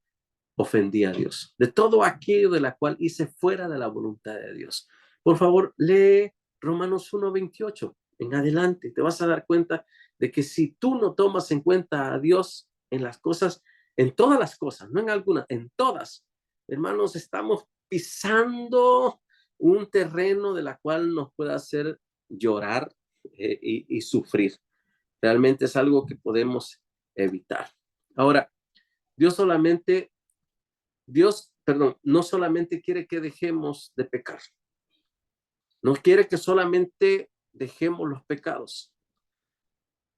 ofendí a Dios, de todo aquello de la cual hice fuera de la voluntad de Dios. Por favor, lee Romanos 1:28 en adelante. Te vas a dar cuenta de que si tú no tomas en cuenta a Dios en las cosas, en todas las cosas, no en algunas, en todas, hermanos, estamos pisando un terreno de la cual nos puede hacer llorar y sufrir. Realmente es algo que podemos evitar. Ahora, no solamente quiere que dejemos de pecar, no quiere que solamente dejemos los pecados.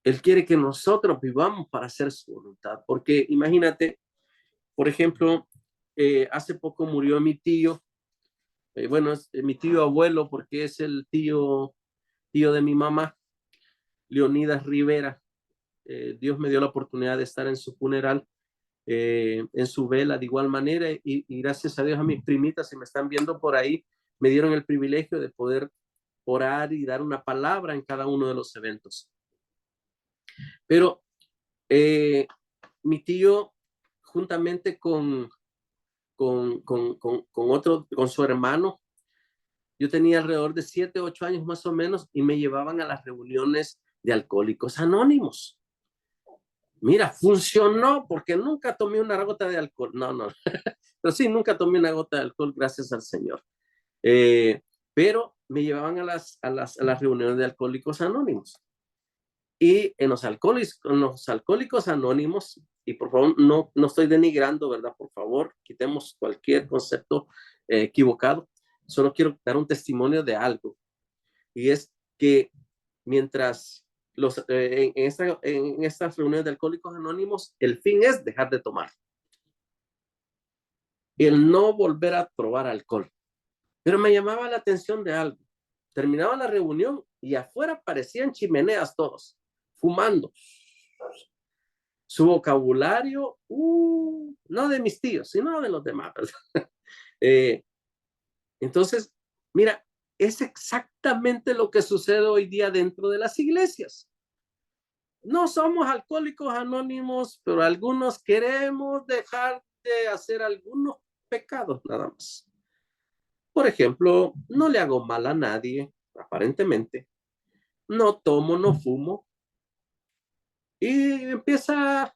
Él quiere que nosotros vivamos para hacer su voluntad, porque imagínate, por ejemplo, hace poco murió mi tío, bueno, es mi tío abuelo, porque es el tío de mi mamá, Leonidas Rivera. Dios me dio la oportunidad de estar en su funeral, en su vela de igual manera, y gracias a Dios a mis primitas, si me están viendo por ahí, me dieron el privilegio de poder orar y dar una palabra en cada uno de los eventos. Pero Mi tío, juntamente con su hermano, yo tenía alrededor de 7, 8 años más o menos, y me llevaban a las reuniones de Alcohólicos Anónimos. Mira, funcionó porque nunca tomé una gota de alcohol. No, no, pero sí, nunca tomé una gota de alcohol, gracias al Señor. Pero me llevaban a las reuniones de Alcohólicos Anónimos. Y en los alcohólicos Anónimos, y por favor, no estoy denigrando, ¿verdad? Por favor, quitemos cualquier concepto equivocado. Solo quiero dar un testimonio de algo. Y es que mientras en estas reuniones de Alcohólicos Anónimos, el fin es dejar de tomar. El no volver a probar alcohol. Pero me llamaba la atención de algo. Terminaba la reunión y afuera parecían chimeneas todos, fumando. Su vocabulario, no de mis tíos, sino de los demás. Entonces, mira, es exactamente lo que sucede hoy día dentro de las iglesias. No somos alcohólicos anónimos, pero algunos queremos dejar de hacer algunos pecados nada más. Por ejemplo, no le hago mal a nadie, aparentemente. No tomo, no fumo. Y empieza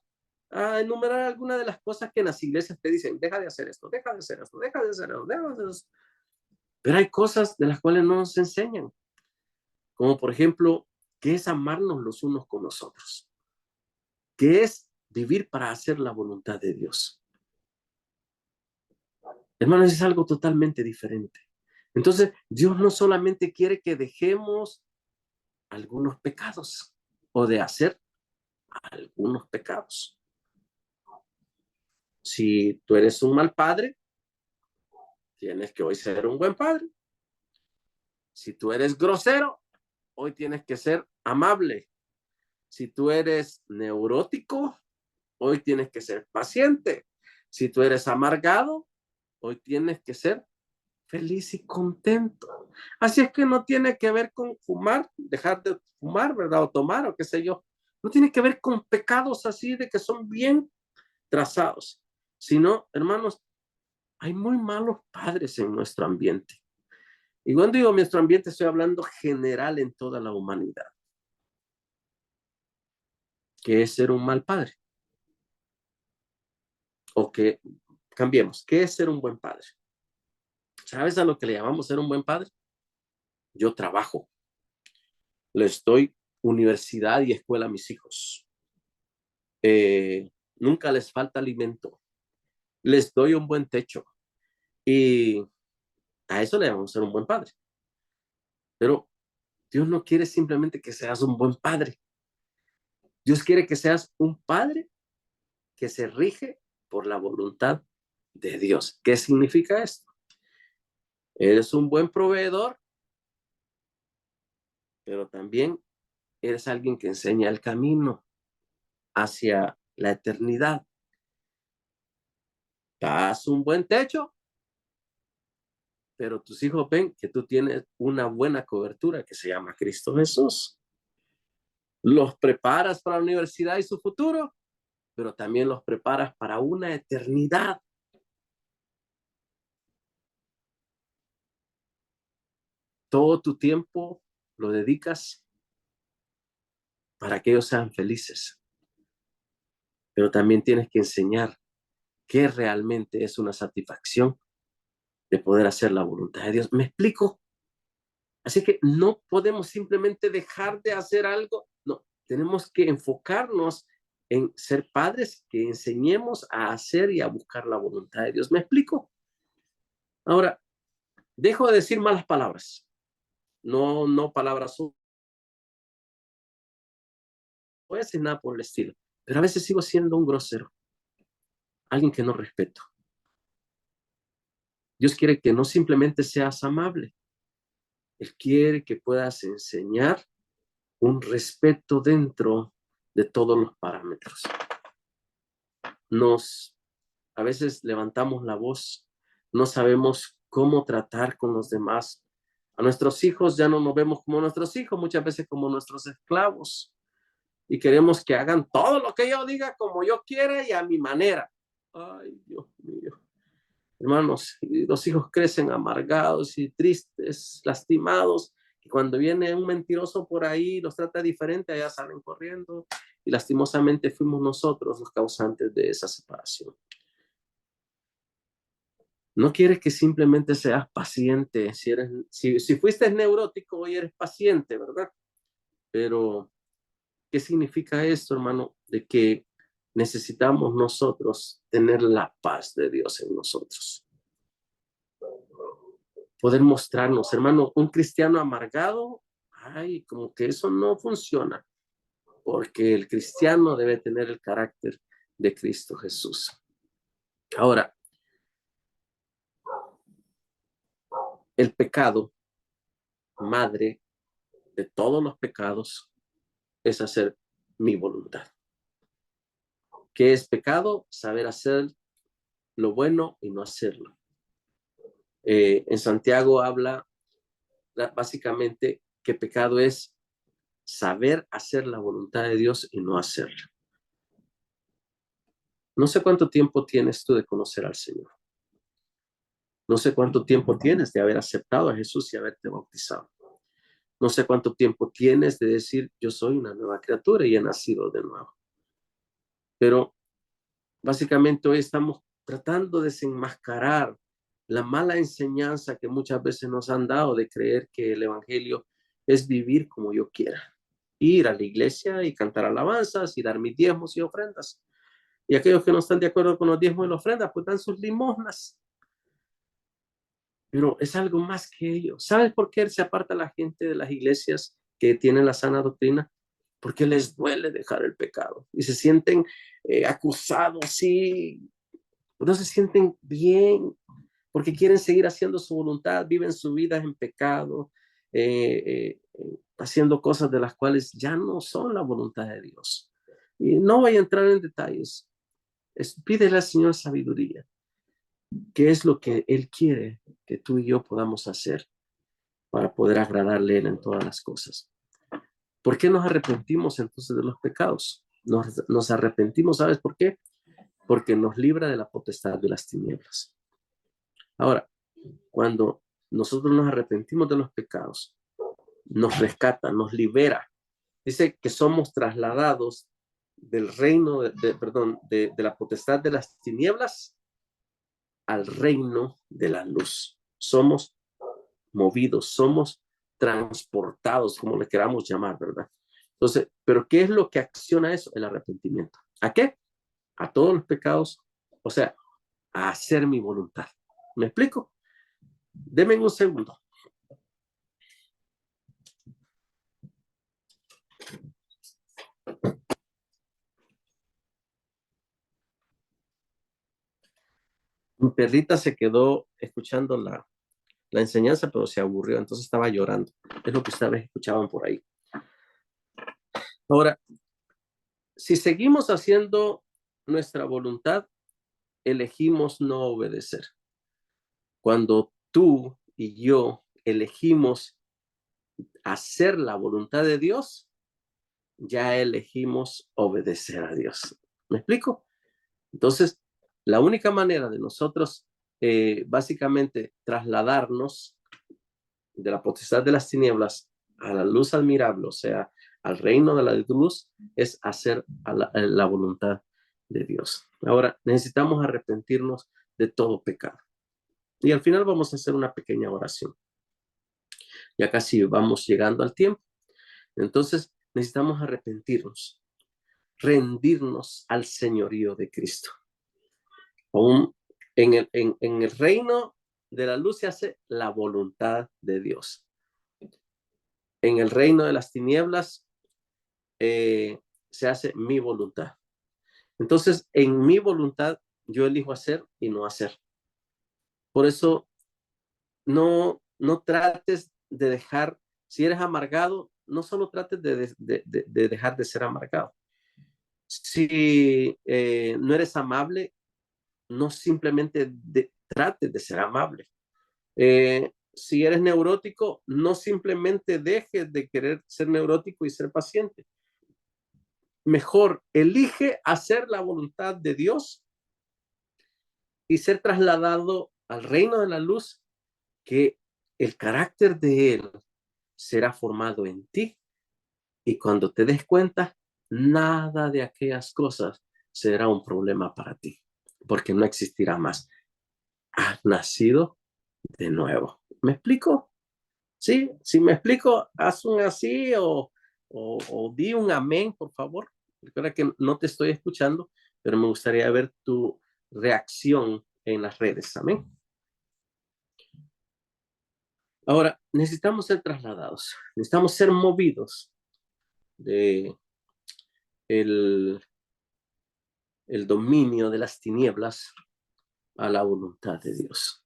a enumerar algunas de las cosas que en las iglesias te dicen, deja de hacer esto, deja de hacer esto, deja de hacer esto, deja de hacer esto. Pero hay cosas de las cuales no nos enseñan. Como por ejemplo, ¿qué es amarnos los unos con los otros? ¿Qué es vivir para hacer la voluntad de Dios? Hermanos, es algo totalmente diferente. Entonces, Dios no solamente quiere que dejemos algunos pecados o de hacer algunos pecados. Si tú eres un mal padre, tienes que hoy ser un buen padre. Si tú eres grosero, hoy tienes que ser amable. Si tú eres neurótico, hoy tienes que ser paciente. Si tú eres amargado, hoy tienes que ser feliz y contento. Así es que no tiene que ver con fumar, dejar de fumar, ¿verdad? O tomar, o qué sé yo. No tiene que ver con pecados así de que son bien trazados, sino, hermanos, hay muy malos padres en nuestro ambiente. Y cuando digo nuestro ambiente, estoy hablando general en toda la humanidad. ¿Qué es ser un mal padre? O que cambiemos, ¿qué es ser un buen padre? ¿Sabes a lo que le llamamos ser un buen padre? Yo trabajo, les doy universidad y escuela a mis hijos. Nunca les falta alimento, les doy un buen techo, y a eso le llamamos ser un buen padre. Pero Dios no quiere simplemente que seas un buen padre. Dios quiere que seas un padre que se rige por la voluntad de Dios. ¿Qué significa esto? Eres un buen proveedor, pero también eres alguien que enseña el camino hacia la eternidad. Das un buen techo, pero tus hijos ven que tú tienes una buena cobertura que se llama Cristo Jesús. Los preparas para la universidad y su futuro, pero también los preparas para una eternidad. Todo tu tiempo lo dedicas para que ellos sean felices, pero también tienes que enseñar qué realmente es una satisfacción de poder hacer la voluntad de Dios. ¿Me explico? Así que no podemos simplemente dejar de hacer algo, no, tenemos que enfocarnos en ser padres que enseñemos a hacer y a buscar la voluntad de Dios. ¿Me explico? Ahora, dejo de decir malas palabras, no palabras voy a decir nada por el estilo, pero a veces sigo siendo un grosero, alguien que no respeto. Dios quiere que no simplemente seas amable, Él quiere que puedas enseñar un respeto dentro de todos los parámetros. A veces levantamos la voz, no sabemos cómo tratar con los demás. A nuestros hijos ya no nos vemos como nuestros hijos, muchas veces como nuestros esclavos. y queremos que hagan todo lo que yo diga como yo quiera y a mi manera. Ay, Dios mío. Hermanos, los hijos crecen amargados y tristes, lastimados, y cuando viene un mentiroso por ahí, los trata diferente, allá salen corriendo, y lastimosamente fuimos nosotros los causantes de esa separación. No quiere que simplemente seas paciente. Si fuiste neurótico, hoy eres paciente, ¿verdad? Pero, ¿qué significa esto, hermano? De que necesitamos nosotros tener la paz de Dios en nosotros. Poder mostrarnos, hermano, un cristiano amargado, ay, como que eso no funciona, porque el cristiano debe tener el carácter de Cristo Jesús. Ahora, el pecado, madre de todos los pecados, es hacer mi voluntad. ¿Qué es pecado? Saber hacer lo bueno y no hacerlo. En Santiago habla básicamente que pecado es saber hacer la voluntad de Dios y no hacerla. No sé cuánto tiempo tienes tú de conocer al Señor. No sé cuánto tiempo tienes de haber aceptado a Jesús y haberte bautizado. No sé cuánto tiempo tienes de decir, yo soy una nueva criatura y he nacido de nuevo. Pero básicamente hoy estamos tratando de desenmascarar la mala enseñanza que muchas veces nos han dado de creer que el evangelio es vivir como yo quiera. Ir a la iglesia y cantar alabanzas y dar mis diezmos y ofrendas. Y aquellos que no están de acuerdo con los diezmos y las ofrendas, pues dan sus limosnas. Pero es algo más que ello. ¿Sabes por qué se aparta la gente de las iglesias que tienen la sana doctrina? Porque les duele dejar el pecado y se sienten acusados, sí, no se sienten bien porque quieren seguir haciendo su voluntad, viven su vida en pecado, haciendo cosas de las cuales ya no son la voluntad de Dios. Y no voy a entrar en detalles. Pídele al Señor sabiduría. ¿Qué es lo que Él quiere que tú y yo podamos hacer para poder agradarle a Él en todas las cosas? ¿Por qué nos arrepentimos entonces de los pecados? Nos arrepentimos, ¿sabes por qué? Porque nos libra de la potestad de las tinieblas. Ahora, cuando nosotros nos arrepentimos de los pecados, nos rescata, nos libera. Dice que somos trasladados del reino, de la potestad de las tinieblas al reino de la luz. Somos movidos, somos transportados, como le queramos llamar, ¿verdad? Entonces, ¿pero qué es lo que acciona eso? El arrepentimiento. ¿A qué? A todos los pecados, o sea, a hacer mi voluntad. ¿Me explico? Denme un segundo. Mi perrita se quedó escuchando la enseñanza, pero se aburrió, entonces estaba llorando. Es lo que ustedes escuchaban por ahí. Ahora, si seguimos haciendo nuestra voluntad, elegimos no obedecer. Cuando tú y yo elegimos hacer la voluntad de Dios, ya elegimos obedecer a Dios. ¿Me explico? Entonces, la única manera de nosotros básicamente trasladarnos de la potestad de las tinieblas a la luz admirable, o sea, al reino de la luz, es hacer la voluntad de Dios. Ahora, necesitamos arrepentirnos de todo pecado. Y al final vamos a hacer una pequeña oración. Ya casi vamos llegando al tiempo. Entonces, necesitamos arrepentirnos, rendirnos al señorío de Cristo. Aún en el reino de la luz se hace la voluntad de Dios. En el reino de las tinieblas se hace mi voluntad. Entonces, en mi voluntad yo elijo hacer y no hacer. Por eso, no trates de dejar, si eres amargado, no solo trates de dejar de ser amargado. Si no eres amable, no simplemente trates de ser amable. Si eres neurótico, no simplemente dejes de querer ser neurótico y ser paciente. mejor elige hacer la voluntad de Dios y ser trasladado al reino de la luz, que el carácter de Él será formado en ti, y cuando te des cuenta, nada de aquellas cosas será un problema para ti, porque no existirá más. Has nacido de nuevo. ¿Me explico? Sí, si me explico, haz un así o di un amén, por favor. Recuerda que no te estoy escuchando, pero me gustaría ver tu reacción en las redes. Amén. Ahora, necesitamos ser trasladados, necesitamos ser movidos de el dominio de las tinieblas a la voluntad de Dios.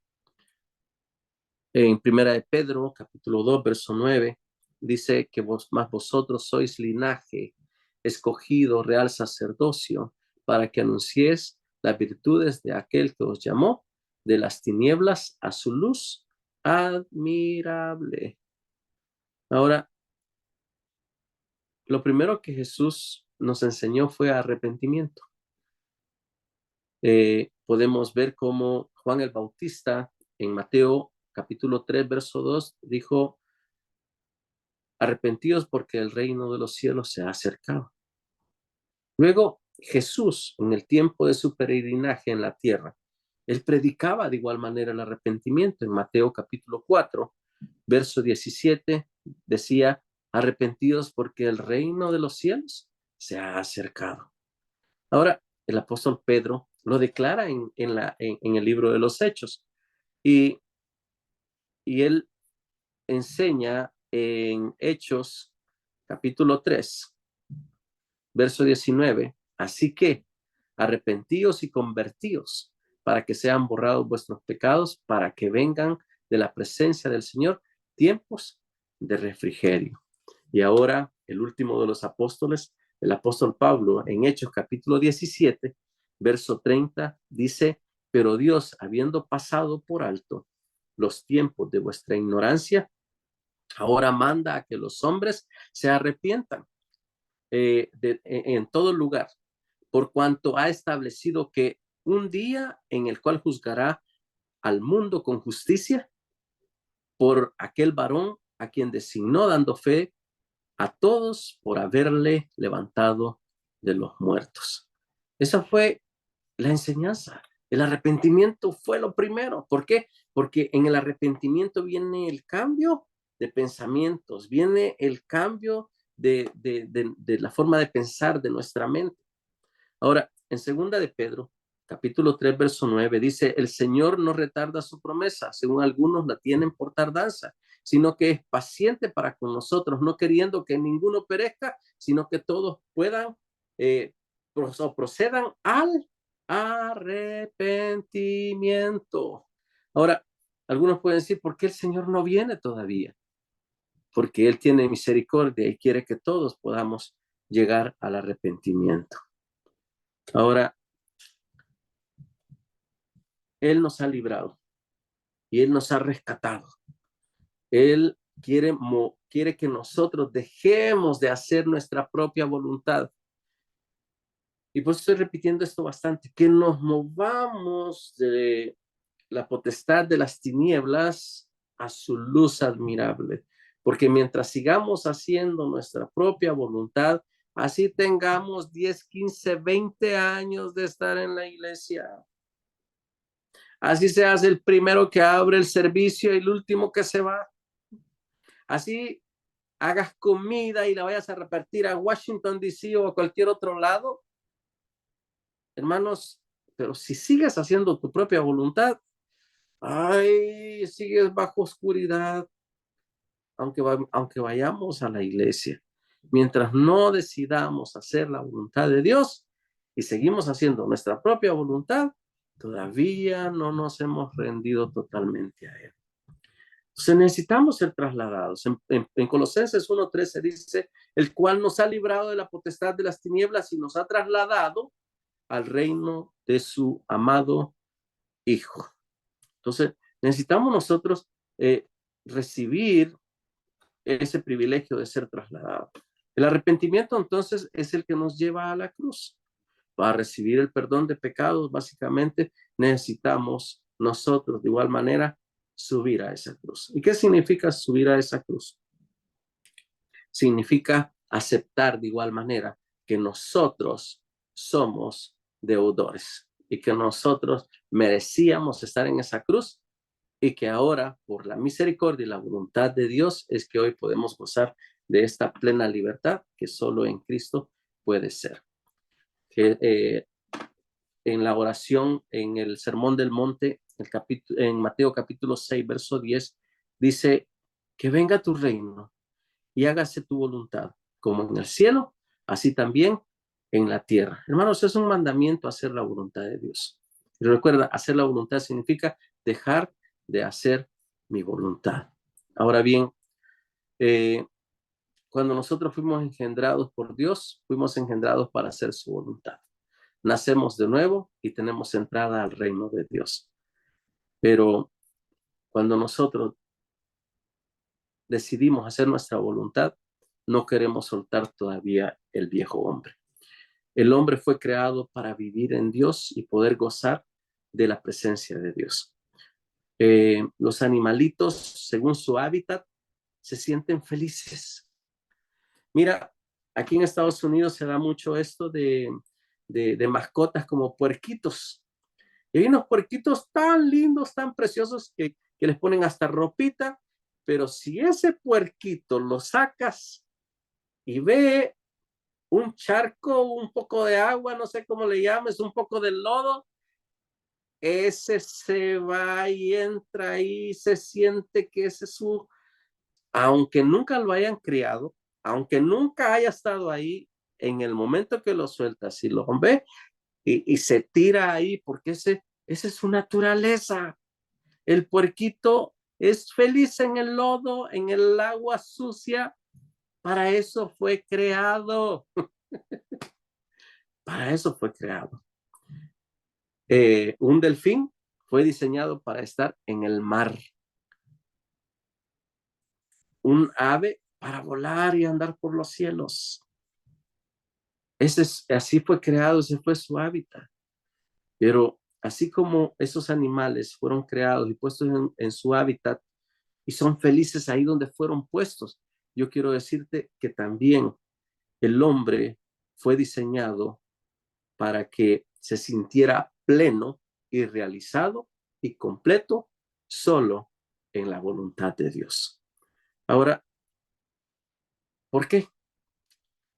En Primera de Pedro, capítulo 2, verso 9, dice que vosotros sois linaje escogido, real sacerdocio, para que anunciéis las virtudes de aquel que os llamó de las tinieblas a su luz admirable. Ahora, lo primero que Jesús nos enseñó fue arrepentimiento. Podemos ver cómo Juan el Bautista en Mateo capítulo 3, verso 2 dijo: arrepentidos porque el reino de los cielos se ha acercado. Luego Jesús, en el tiempo de su peregrinaje en la tierra, él predicaba de igual manera el arrepentimiento. En Mateo capítulo 4, verso 17, decía: arrepentidos porque el reino de los cielos se ha acercado. Ahora, el apóstol Pedro lo declara en el libro de los Hechos, y él enseña en Hechos capítulo 3, verso 19, así que arrepentíos y convertíos para que sean borrados vuestros pecados, para que vengan de la presencia del Señor tiempos de refrigerio. Y ahora el último de los apóstoles, el apóstol Pablo, en Hechos capítulo 17, verso 30, dice: pero Dios, habiendo pasado por alto los tiempos de vuestra ignorancia, ahora manda a que los hombres se arrepientan en todo lugar, por cuanto ha establecido que un día en el cual juzgará al mundo con justicia por aquel varón a quien designó, dando fe a todos por haberle levantado de los muertos. Esa fue la enseñanza. El arrepentimiento fue lo primero. ¿Por qué? Porque en el arrepentimiento viene el cambio de pensamientos, viene el cambio de la forma de pensar de nuestra mente. Ahora, en segunda de Pedro, capítulo 3, verso 9, dice: el Señor no retarda su promesa, según algunos la tienen por tardanza, sino que es paciente para con nosotros, no queriendo que ninguno perezca, sino que todos puedan o procedan al arrepentimiento. Ahora, algunos pueden decir: ¿por qué el Señor no viene todavía? Porque Él tiene misericordia y quiere que todos podamos llegar al arrepentimiento. Ahora, Él nos ha librado y Él nos ha rescatado. Él quiere que nosotros dejemos de hacer nuestra propia voluntad. Y pues estoy repitiendo esto bastante, que nos movamos de la potestad de las tinieblas a su luz admirable. Porque mientras sigamos haciendo nuestra propia voluntad, así tengamos 10, 15, 20 años de estar en la iglesia, así seas el primero que abre el servicio y el último que se va, así hagas comida y la vayas a repartir a Washington, D.C. o a cualquier otro lado, hermanos, pero si sigues haciendo tu propia voluntad, ay, sigues bajo oscuridad, aunque vayamos a la iglesia. Mientras no decidamos hacer la voluntad de Dios y seguimos haciendo nuestra propia voluntad, todavía no nos hemos rendido totalmente a Él. Entonces necesitamos ser trasladados. En Colosenses 1:13 dice: el cual nos ha librado de la potestad de las tinieblas y nos ha trasladado al reino de su amado Hijo. Entonces necesitamos nosotros recibir ese privilegio de ser trasladados. El arrepentimiento entonces es el que nos lleva a la cruz. Para recibir el perdón de pecados, básicamente necesitamos nosotros de igual manera subir a esa cruz. ¿Y qué significa subir a esa cruz? Significa aceptar de igual manera que nosotros somos deudores y que nosotros merecíamos estar en esa cruz y que ahora, por la misericordia y la voluntad de Dios, es que hoy podemos gozar de esta plena libertad que solo en Cristo puede ser. Que en la oración, en el Sermón del Monte, en Mateo capítulo 6, verso 10, dice, que venga tu reino y hágase tu voluntad, como en el cielo, así también en la tierra. Hermanos, es un mandamiento hacer la voluntad de Dios. Y recuerda, hacer la voluntad significa dejar de hacer mi voluntad. Ahora bien, cuando nosotros fuimos engendrados por Dios, fuimos engendrados para hacer su voluntad. Nacemos de nuevo y tenemos entrada al reino de Dios. Pero cuando nosotros decidimos hacer nuestra voluntad, no queremos soltar todavía el viejo hombre. El hombre fue creado para vivir en Dios y poder gozar de la presencia de Dios. Los animalitos, según su hábitat, se sienten felices. Mira, aquí en Estados Unidos se da mucho esto de mascotas como puerquitos. Y hay unos puerquitos tan lindos, tan preciosos que les ponen hasta ropita, pero si ese puerquito lo sacas y ve un charco, un poco de agua, no sé cómo le llames, un poco de lodo, ese se va y entra ahí, se siente que ese es su, aunque nunca lo hayan criado, aunque nunca haya estado ahí, en el momento que lo sueltas y lo ve y se tira ahí, porque esa es su naturaleza. El puerquito es feliz en el lodo, en el agua sucia. Para eso fue creado. Para eso fue creado. Un delfín fue diseñado para estar en el mar. Un ave para volar y andar por los cielos. Así fue creado, ese fue su hábitat. Pero así como esos animales fueron creados y puestos en su hábitat y son felices ahí donde fueron puestos, yo quiero decirte que también el hombre fue diseñado para que se sintiera pleno y realizado y completo solo en la voluntad de Dios. Ahora, ¿por qué?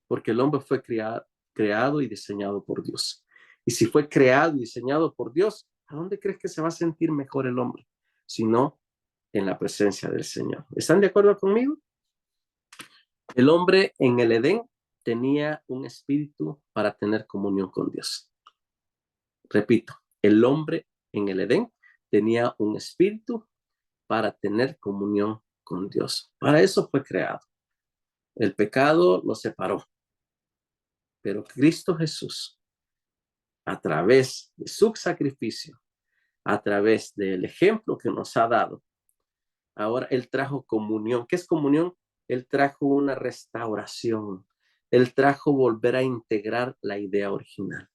Porque el hombre fue creado y diseñado por Dios. Y si fue creado y diseñado por Dios, ¿a dónde crees que se va a sentir mejor el hombre? Si no, en la presencia del Señor. ¿Están de acuerdo conmigo? El hombre en el Edén tenía un espíritu para tener comunión con Dios. Repito, el hombre en el Edén tenía un espíritu para tener comunión con Dios. Para eso fue creado. El pecado lo separó. Pero Cristo Jesús, a través de su sacrificio, a través del ejemplo que nos ha dado, ahora Él trajo comunión. ¿Qué es comunión? Él trajo una restauración. Él trajo volver a integrar la idea original.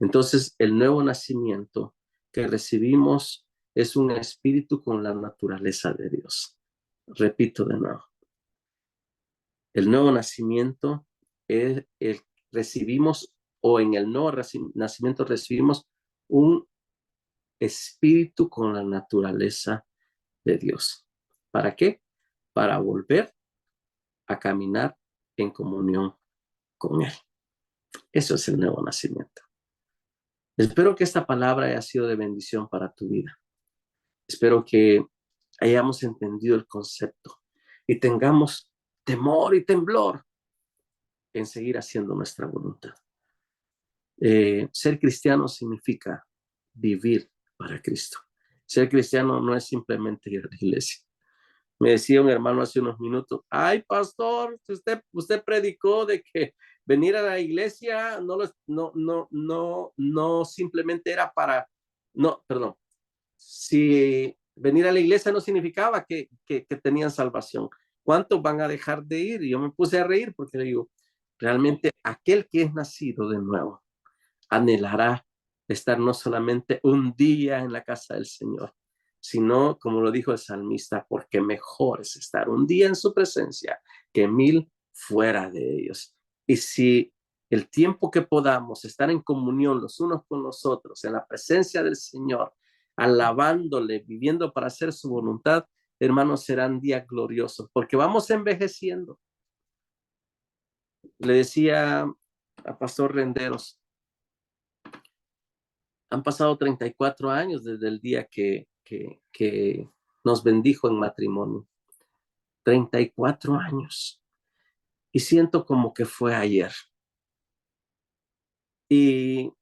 Entonces, el nuevo nacimiento que recibimos es un espíritu con la naturaleza de Dios. Repito de nuevo. El nuevo nacimiento es recibimos, o en el nuevo nacimiento recibimos un espíritu con la naturaleza de Dios. ¿Para qué? Para volver a caminar en comunión con Él. Eso es el nuevo nacimiento. Espero que esta palabra haya sido de bendición para tu vida. Espero que hayamos entendido el concepto y tengamos temor y temblor en seguir haciendo nuestra voluntad. Ser cristiano significa vivir para Cristo. Ser cristiano no es simplemente ir a la iglesia. Me decía un hermano hace unos minutos, ay, pastor, usted predicó de que venir a la iglesia no simplemente era para, no, perdón, si venir a la iglesia no significaba que tenían salvación. ¿cuántos van a dejar de ir? Y yo me puse a reír porque le digo, realmente aquel que es nacido de nuevo anhelará estar no solamente un día en la casa del Señor, sino, como lo dijo el salmista, porque mejor es estar un día en su presencia que 1000 fuera de ellos. Y si el tiempo que podamos estar en comunión los unos con los otros, en la presencia del Señor, alabándole, viviendo para hacer su voluntad, hermanos, serán días gloriosos, porque vamos envejeciendo. Le decía a Pastor Renderos, han pasado 34 años desde el día que nos bendijo en matrimonio. 34 años. Y siento como que fue ayer. Y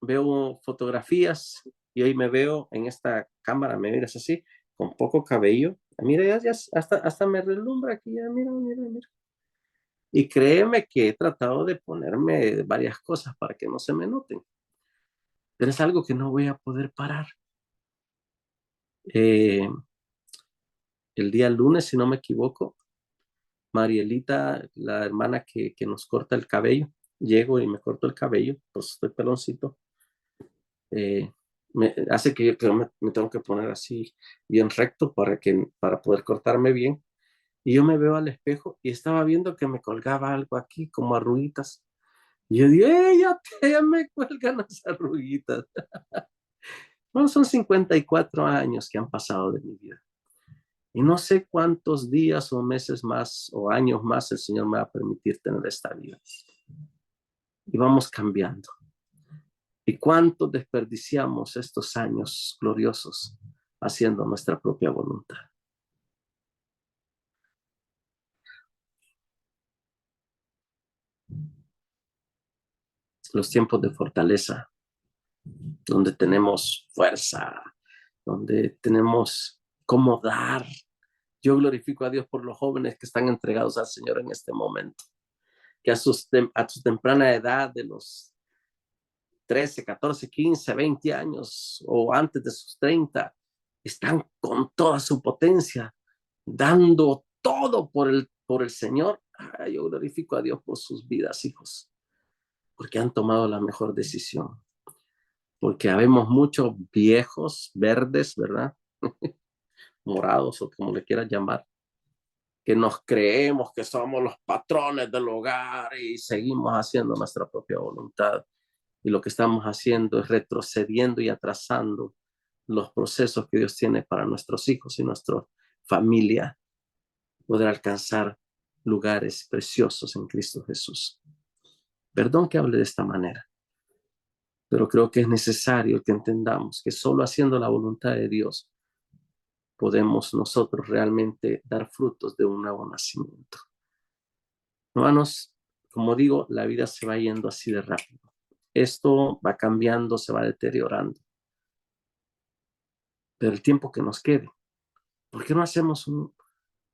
veo fotografías y hoy me veo en esta cámara, me miras así, con poco cabello. Mira, ya hasta me relumbra aquí, ya, mira, mira, mira. Y créeme que he tratado de ponerme varias cosas para que no se me noten. Pero es algo que no voy a poder parar. Eh, el día lunes, si no me equivoco, Marielita, la hermana que nos corta el cabello, llego y me corto el cabello, pues estoy peloncito. Hace que me tengo que poner así bien recto para poder cortarme bien. Y yo me veo al espejo y estaba viendo que me colgaba algo aquí, como arruguitas. Y yo digo, ya me cuelgan las arruguitas. Bueno, son 54 años que han pasado de mi vida. Y no sé cuántos días o meses más o años más el Señor me va a permitir tener esta vida. Y vamos cambiando. ¿Y cuánto desperdiciamos estos años gloriosos haciendo nuestra propia voluntad? Los tiempos de fortaleza, donde tenemos fuerza, donde tenemos cómo dar. Yo glorifico a Dios por los jóvenes que están entregados al Señor en este momento, que a su temprana edad de los 13, 14, 15, 20 años o antes de sus 30, están con toda su potencia, dando todo por el Señor. Yo glorifico a Dios por sus vidas, hijos, porque han tomado la mejor decisión. Porque habemos muchos viejos, verdes, ¿verdad? Morados o como le quieras llamar, que nos creemos que somos los patrones del hogar y seguimos haciendo nuestra propia voluntad. Y lo que estamos haciendo es retrocediendo y atrasando los procesos que Dios tiene para nuestros hijos y nuestra familia, poder alcanzar lugares preciosos en Cristo Jesús. Perdón que hable de esta manera, pero creo que es necesario que entendamos que solo haciendo la voluntad de Dios podemos nosotros realmente dar frutos de un nuevo nacimiento. Hermanos, como digo, la vida se va yendo así de rápido. Esto va cambiando, se va deteriorando. Pero el tiempo que nos quede, ¿por qué no hacemos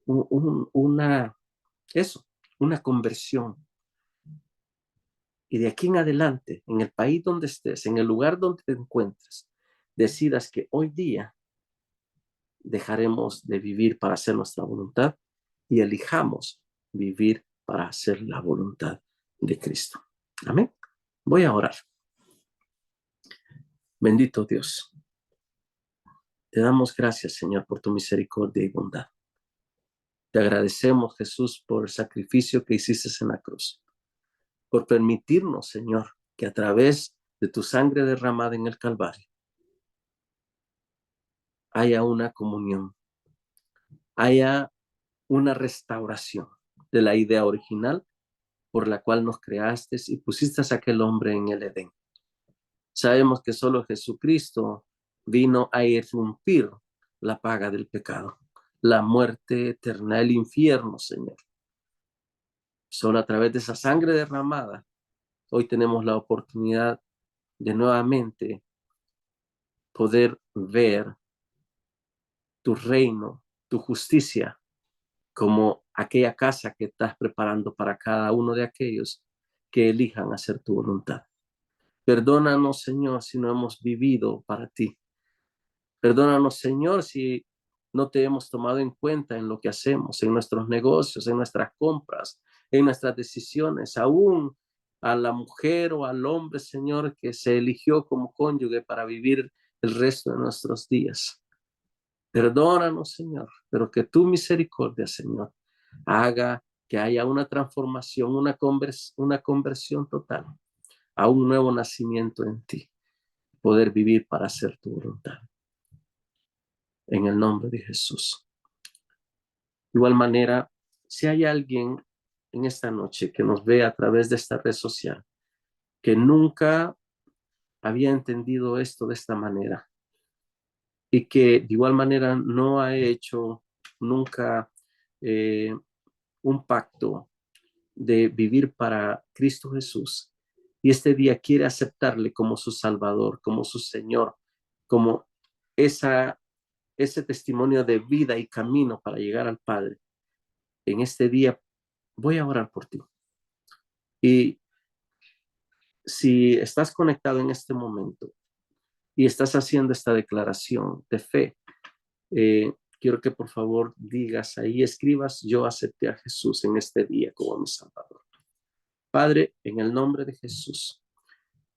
una conversión? Y de aquí en adelante, en el país donde estés, en el lugar donde te encuentres, decidas que hoy día dejaremos de vivir para hacer nuestra voluntad y elijamos vivir para hacer la voluntad de Cristo. Amén. Voy a orar. Bendito Dios. Te damos gracias, Señor, por tu misericordia y bondad. Te agradecemos, Jesús, por el sacrificio que hiciste en la cruz, por permitirnos, Señor, que a través de tu sangre derramada en el Calvario haya una comunión, haya una restauración de la idea original por la cual nos creaste y pusiste a aquel hombre en el Edén. Sabemos que solo Jesucristo vino a irrumpir la paga del pecado, la muerte eterna, el infierno, Señor. Solo a través de esa sangre derramada, hoy tenemos la oportunidad de nuevamente poder ver tu reino, tu justicia, como aquella casa que estás preparando para cada uno de aquellos que elijan hacer tu voluntad. Perdónanos, Señor, si no hemos vivido para ti. Perdónanos, Señor, si no te hemos tomado en cuenta en lo que hacemos, en nuestros negocios, en nuestras compras, en nuestras decisiones, aún a la mujer o al hombre, Señor, que se eligió como cónyuge para vivir el resto de nuestros días. Perdónanos, Señor, pero que tu misericordia, Señor, haga que haya una transformación, una conversión total a un nuevo nacimiento en ti, poder vivir para hacer tu voluntad. En el nombre de Jesús. De igual manera, si hay alguien en esta noche que nos ve a través de esta red social, que nunca había entendido esto de esta manera y que de igual manera no ha hecho nunca un pacto de vivir para Cristo Jesús y este día quiere aceptarle como su Salvador, como su Señor, como ese testimonio de vida y camino para llegar al Padre, en este día voy a orar por ti. Y si estás conectado en este momento y estás haciendo esta declaración de fe, quiero que por favor digas ahí, escribas, yo acepté a Jesús en este día como mi Salvador. Padre, en el nombre de Jesús,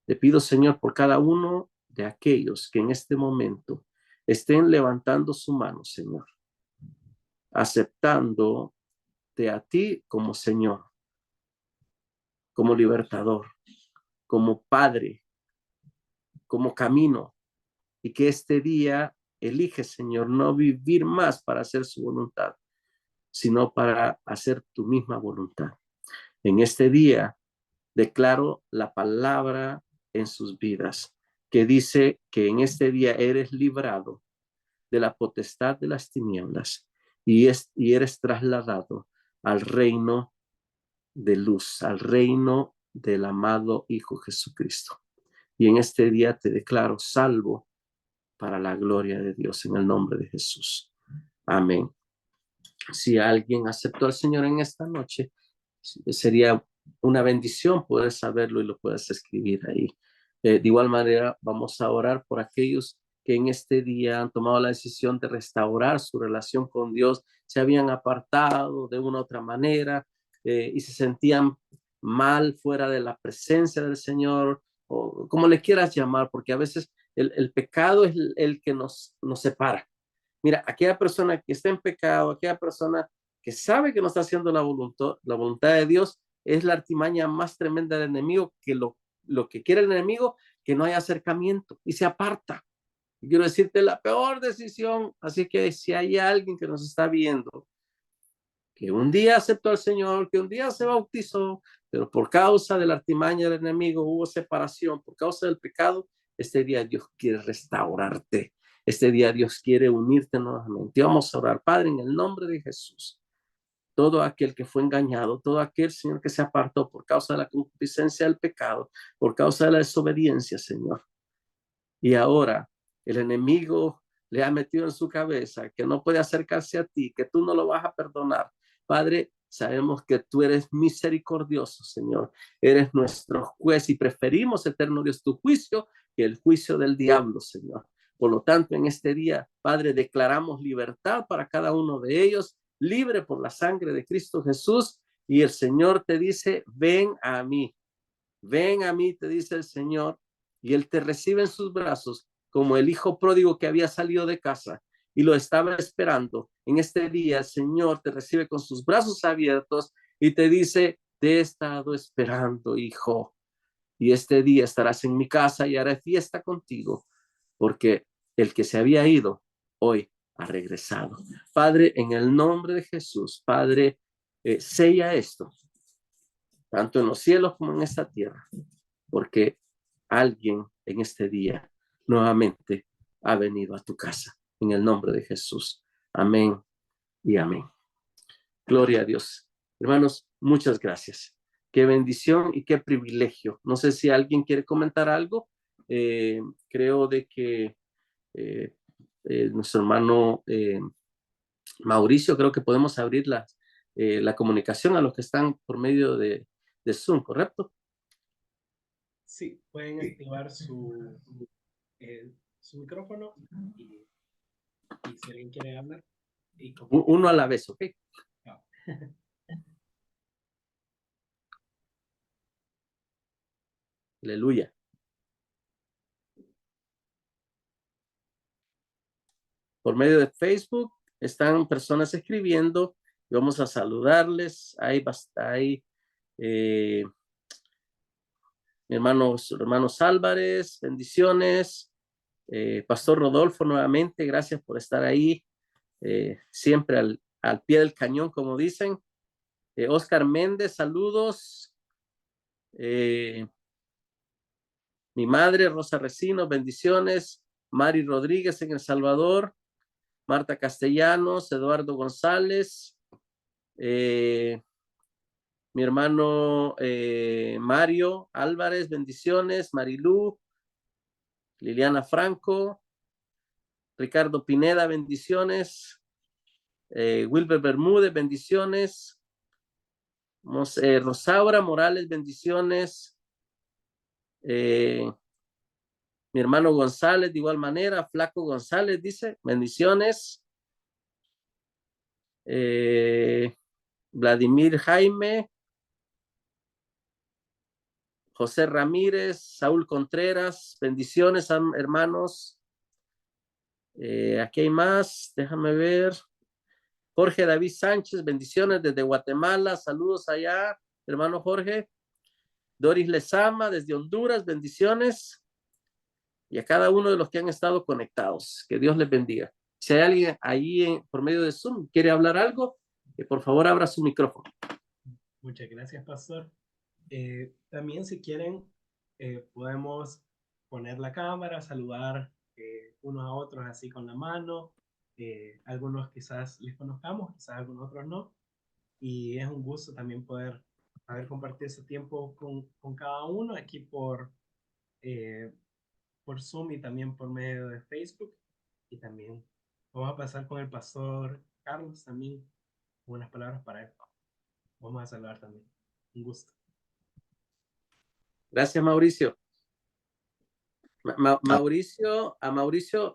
te pido, Señor, por cada uno de aquellos que en este momento estén levantando su mano, Señor, aceptándote a ti como Señor, como libertador, como Padre, como camino, y que este día elige, Señor, no vivir más para hacer su voluntad, sino para hacer tu misma voluntad. En este día declaro la palabra en sus vidas, que dice que en este día eres librado de la potestad de las tinieblas y eres trasladado al reino de luz, al reino del amado Hijo Jesucristo. Y en este día te declaro salvo para la gloria de Dios en el nombre de Jesús. Amén. Si alguien aceptó al Señor en esta noche, sería una bendición poder saberlo y lo puedes escribir ahí. De igual manera, vamos a orar por aquellos que en este día han tomado la decisión de restaurar su relación con Dios, se habían apartado de una u otra manera y se sentían mal fuera de la presencia del Señor, o como le quieras llamar, porque a veces el pecado es el que nos separa. Mira, aquella persona que está en pecado, aquella persona que sabe que no está haciendo la voluntad de Dios, es la artimaña más tremenda del enemigo, que lo que quiere el enemigo, que no haya acercamiento y se aparta. Y quiero decirte la peor decisión, así que si hay alguien que nos está viendo, que un día aceptó al Señor, que un día se bautizó, pero por causa de la artimaña del enemigo hubo separación, por causa del pecado, este día Dios quiere restaurarte. Este día Dios quiere unirte nuevamente. Vamos a orar, Padre, en el nombre de Jesús. Todo aquel que fue engañado, todo aquel, Señor, que se apartó por causa de la concupiscencia del pecado, por causa de la desobediencia, Señor. Y ahora el enemigo le ha metido en su cabeza que no puede acercarse a ti, que tú no lo vas a perdonar. Padre, sabemos que tú eres misericordioso, Señor. Eres nuestro juez y preferimos, eterno Dios, tu juicio que el juicio del diablo, Señor. Por lo tanto, en este día, Padre, declaramos libertad para cada uno de ellos, libre por la sangre de Cristo Jesús. Y el Señor te dice, ven a mí, te dice el Señor, y Él te recibe en sus brazos como el hijo pródigo que había salido de casa y lo estaba esperando. En este día el Señor te recibe con sus brazos abiertos y te dice, te he estado esperando, hijo, y este día estarás en mi casa y haré fiesta contigo, porque el que se había ido hoy ha regresado. Padre, en el nombre de Jesús, Padre, sella esto, tanto en los cielos como en esta tierra, porque alguien en este día nuevamente ha venido a tu casa. En el nombre de Jesús. Amén y amén. Gloria a Dios. Hermanos, muchas gracias. Qué bendición y qué privilegio. No sé si alguien quiere comentar algo. Creo de que nuestro hermano Mauricio, creo que podemos abrir la comunicación a los que están por medio de Zoom, ¿correcto? Sí, pueden activar su micrófono y Y si alguien quiere hablar. Uno a la vez, ¿ok? No. Aleluya. Por medio de Facebook están personas escribiendo. Vamos a saludarles. Hay hermanos Álvarez, bendiciones. Pastor Rodolfo, nuevamente, gracias por estar ahí. Siempre al pie del cañón, como dicen. Oscar Méndez, saludos. Mi madre, Rosa Recino, bendiciones. Mari Rodríguez en El Salvador. Marta Castellanos, Eduardo González. Mi hermano Mario Álvarez, bendiciones. Marilú. Liliana Franco. Ricardo Pineda, bendiciones. Wilber Bermúdez, bendiciones. Rosaura Morales, bendiciones. Mi hermano González, de igual manera. Flaco González dice, bendiciones. Vladimir Jaime. José Ramírez, Saúl Contreras, bendiciones, hermanos. Aquí hay más, déjame ver. Jorge David Sánchez, bendiciones desde Guatemala, saludos allá, hermano Jorge. Doris Lezama, desde Honduras, bendiciones. Y a cada uno de los que han estado conectados, que Dios les bendiga. Si hay alguien ahí por medio de Zoom quiere hablar algo, por favor abra su micrófono. Muchas gracias, pastor. También si quieren, podemos poner la cámara, saludar unos a otros así con la mano. Algunos quizás les conozcamos, quizás algunos otros no. Y es un gusto también poder haber compartido ese tiempo con cada uno aquí por Zoom y también por medio de Facebook. Y también vamos a pasar con el pastor Carlos también, unas palabras para él. Vamos a saludar también. Un gusto. Gracias, Mauricio. Mauricio,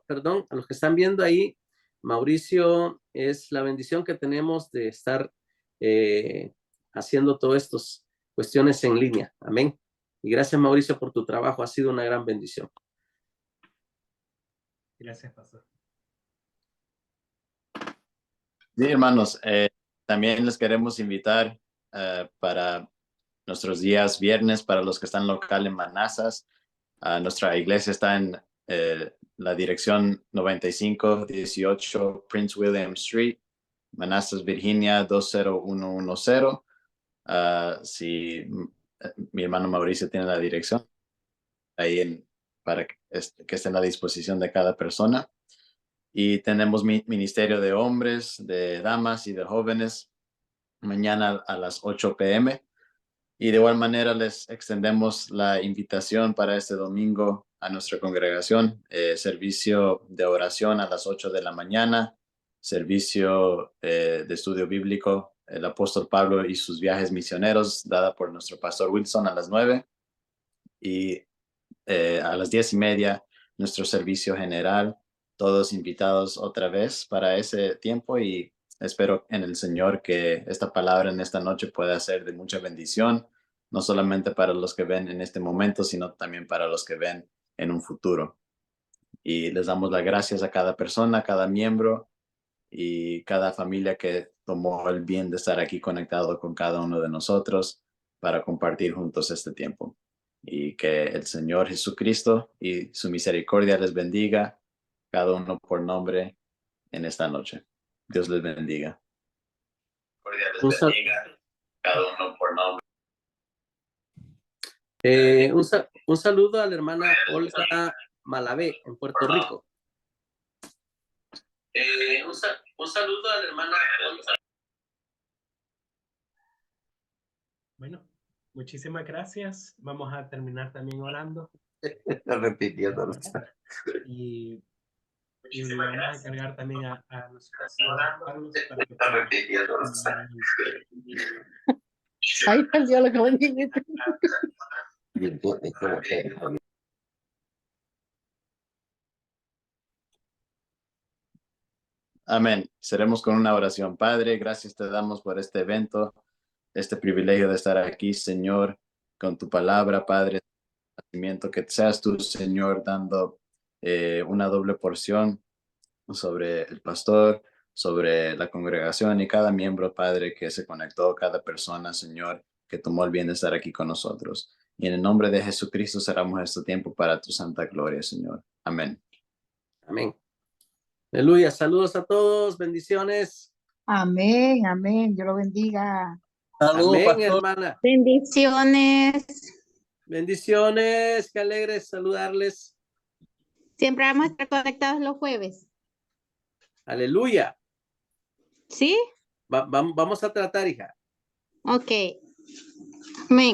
perdón, a los que están viendo ahí, Mauricio es la bendición que tenemos de estar haciendo todas estas cuestiones en línea. Amén. Y gracias, Mauricio, por tu trabajo. Ha sido una gran bendición. Gracias, pastor. Sí, hermanos, también les queremos invitar para nuestros días viernes, para los que están local en Manassas. Nuestra iglesia está en la dirección 9518 Prince William Street, Manassas, Virginia 20110. Si mi hermano Mauricio tiene la dirección ahí para que esté en la disposición de cada persona. Y tenemos ministerio de hombres, de damas y de jóvenes mañana a las 8 p.m. Y de igual manera les extendemos la invitación para este domingo a nuestra congregación, servicio de oración a las 8 de la mañana, servicio de estudio bíblico, el apóstol Pablo y sus viajes misioneros, dada por nuestro pastor Wilson a las 9. Y a las 10:30, nuestro servicio general, todos invitados otra vez para ese tiempo, y espero en el Señor que esta palabra en esta noche pueda ser de mucha bendición, no solamente para los que ven en este momento, sino también para los que ven en un futuro. Y les damos las gracias a cada persona, a cada miembro y cada familia que tomó el bien de estar aquí conectado con cada uno de nosotros para compartir juntos este tiempo. Y que el Señor Jesucristo y su misericordia les bendiga, cada uno por nombre, en esta noche. Dios les bendiga. Les bendiga, cada uno por nombre. Un saludo a la hermana Olga Malavé en Puerto Rico. Un saludo a la hermana Olga. Bueno, muchísimas gracias. Vamos a terminar también orando. Está repitiendo. Y vamos a encargar también a nuestro pastor Carlos para que Está repitiendo. Ahí perdió lo que me dijiste. Amén. Seremos con una oración. Padre, gracias te damos por este evento, este privilegio de estar aquí, Señor, con tu palabra, Padre, que seas tú, Señor, dando una doble porción sobre el pastor, sobre la congregación y cada miembro, Padre, que se conectó, cada persona, Señor, que tomó el bien de estar aquí con nosotros. Y en el nombre de Jesucristo cerramos este tiempo para tu santa gloria, Señor. Amén. Amén. Aleluya. Saludos a todos. Bendiciones. Amén, amén. Dios lo bendiga. Saludos, Amén, pastor. hermana. Bendiciones. Bendiciones. Qué alegre saludarles. Siempre vamos a estar conectados los jueves. Aleluya. ¿Sí? Vamos a tratar, hija. Ok. Amén.